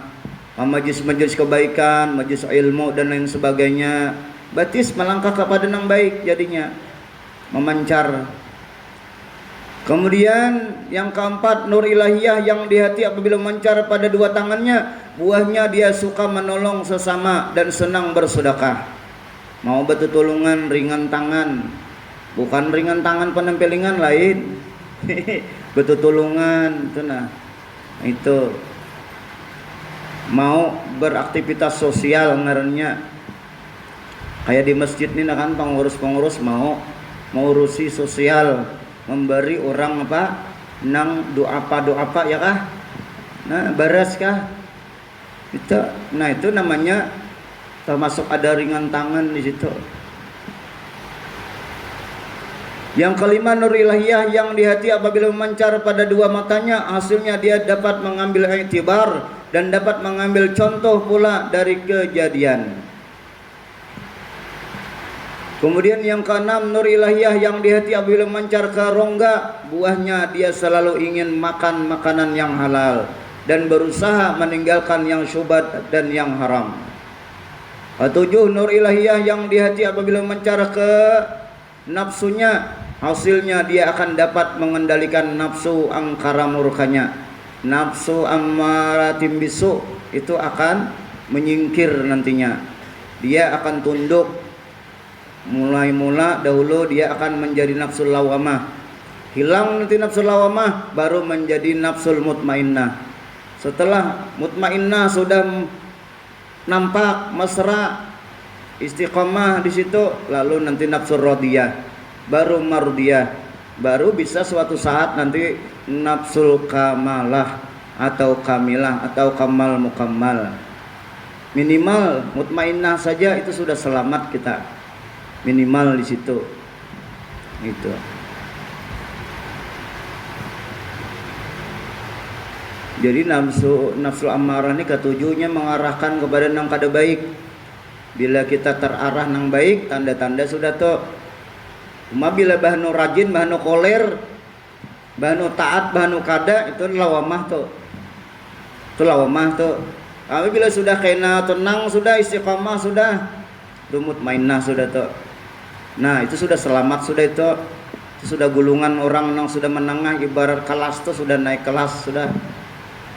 majlis-majlis kebaikan, majlis ilmu dan lain sebagainya. Batis melangkah kepada yang baik jadinya, memancar. Kemudian yang keempat, nur ilahiyah yang di hati apabila memancar pada dua tangannya, buahnya dia suka menolong sesama dan senang bersedekah. Mau betulungan ringan tangan, bukan ringan tangan penempelingan lain. Betulungan itu nah. Itu mau beraktivitas sosial ngarannya. Kayak di masjid ini nah kan pengurus-pengurus mau urusi sosial, memberi orang apa? Nang doa apa ya kah? Nah, baras kah? Itu. Nah, itu namanya termasuk ada ringan tangan di situ. Yang kelima, nur ilahiyah yang di hati apabila memancar pada dua matanya, hasilnya dia dapat mengambil iktibar dan dapat mengambil contoh pula dari kejadian. Kemudian yang keenam, nur ilahiyah yang di hati apabila memancar ke rongga, buahnya dia selalu ingin makan makanan yang halal dan berusaha meninggalkan yang syubhat dan yang haram. Ketujuh, nur ilahiyah yang di hati apabila memancar ke nafsunya, hasilnya dia akan dapat mengendalikan nafsu angkara murkanya. Nafsu ammaratim bisu itu akan menyingkir nantinya. Dia akan tunduk. Mulai-mula dahulu dia akan menjadi nafsul lawamah. Hilang nanti nafsul lawamah baru menjadi nafsul mutmainnah. Setelah mutmainnah sudah nampak mesra istiqomah di situ, lalu nanti nafsu radiyah, baru mardiyah, baru bisa suatu saat nanti nafsul kamalah atau kamilah atau kamal mukammal. Minimal mutmainnah saja itu sudah selamat kita, minimal di situ. Gitu. Jadi nafsu amarah ini ketujuhnya mengarahkan kepada yang kada baik. Bila kita terarah nang baik, tanda-tanda sudah tuh. Cuma bila bahnu rajin, bahnu koler, bahnu taat, bahnu kada, itu lawamah tuh. Itu lawamah tuh. Tapi bila sudah kena tenang, sudah istiqamah, sudah dumut mainah sudah tuh. Nah itu sudah selamat sudah itu. Itu sudah gulungan orang yang sudah menengah, ibarat kelas tuh sudah naik kelas sudah.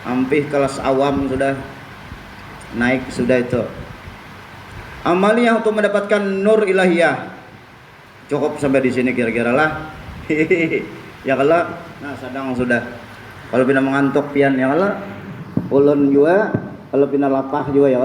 Hampir kelas awam sudah naik sudah itu. Amalnya untuk mendapatkan nur ilahiyah. Cukup sampai di sini kira-kira lah. Ya kalau nah sedang sudah. Kalau pina mengantuk pian ya kalau ulun juga, kalau pina lapah juga ya kalau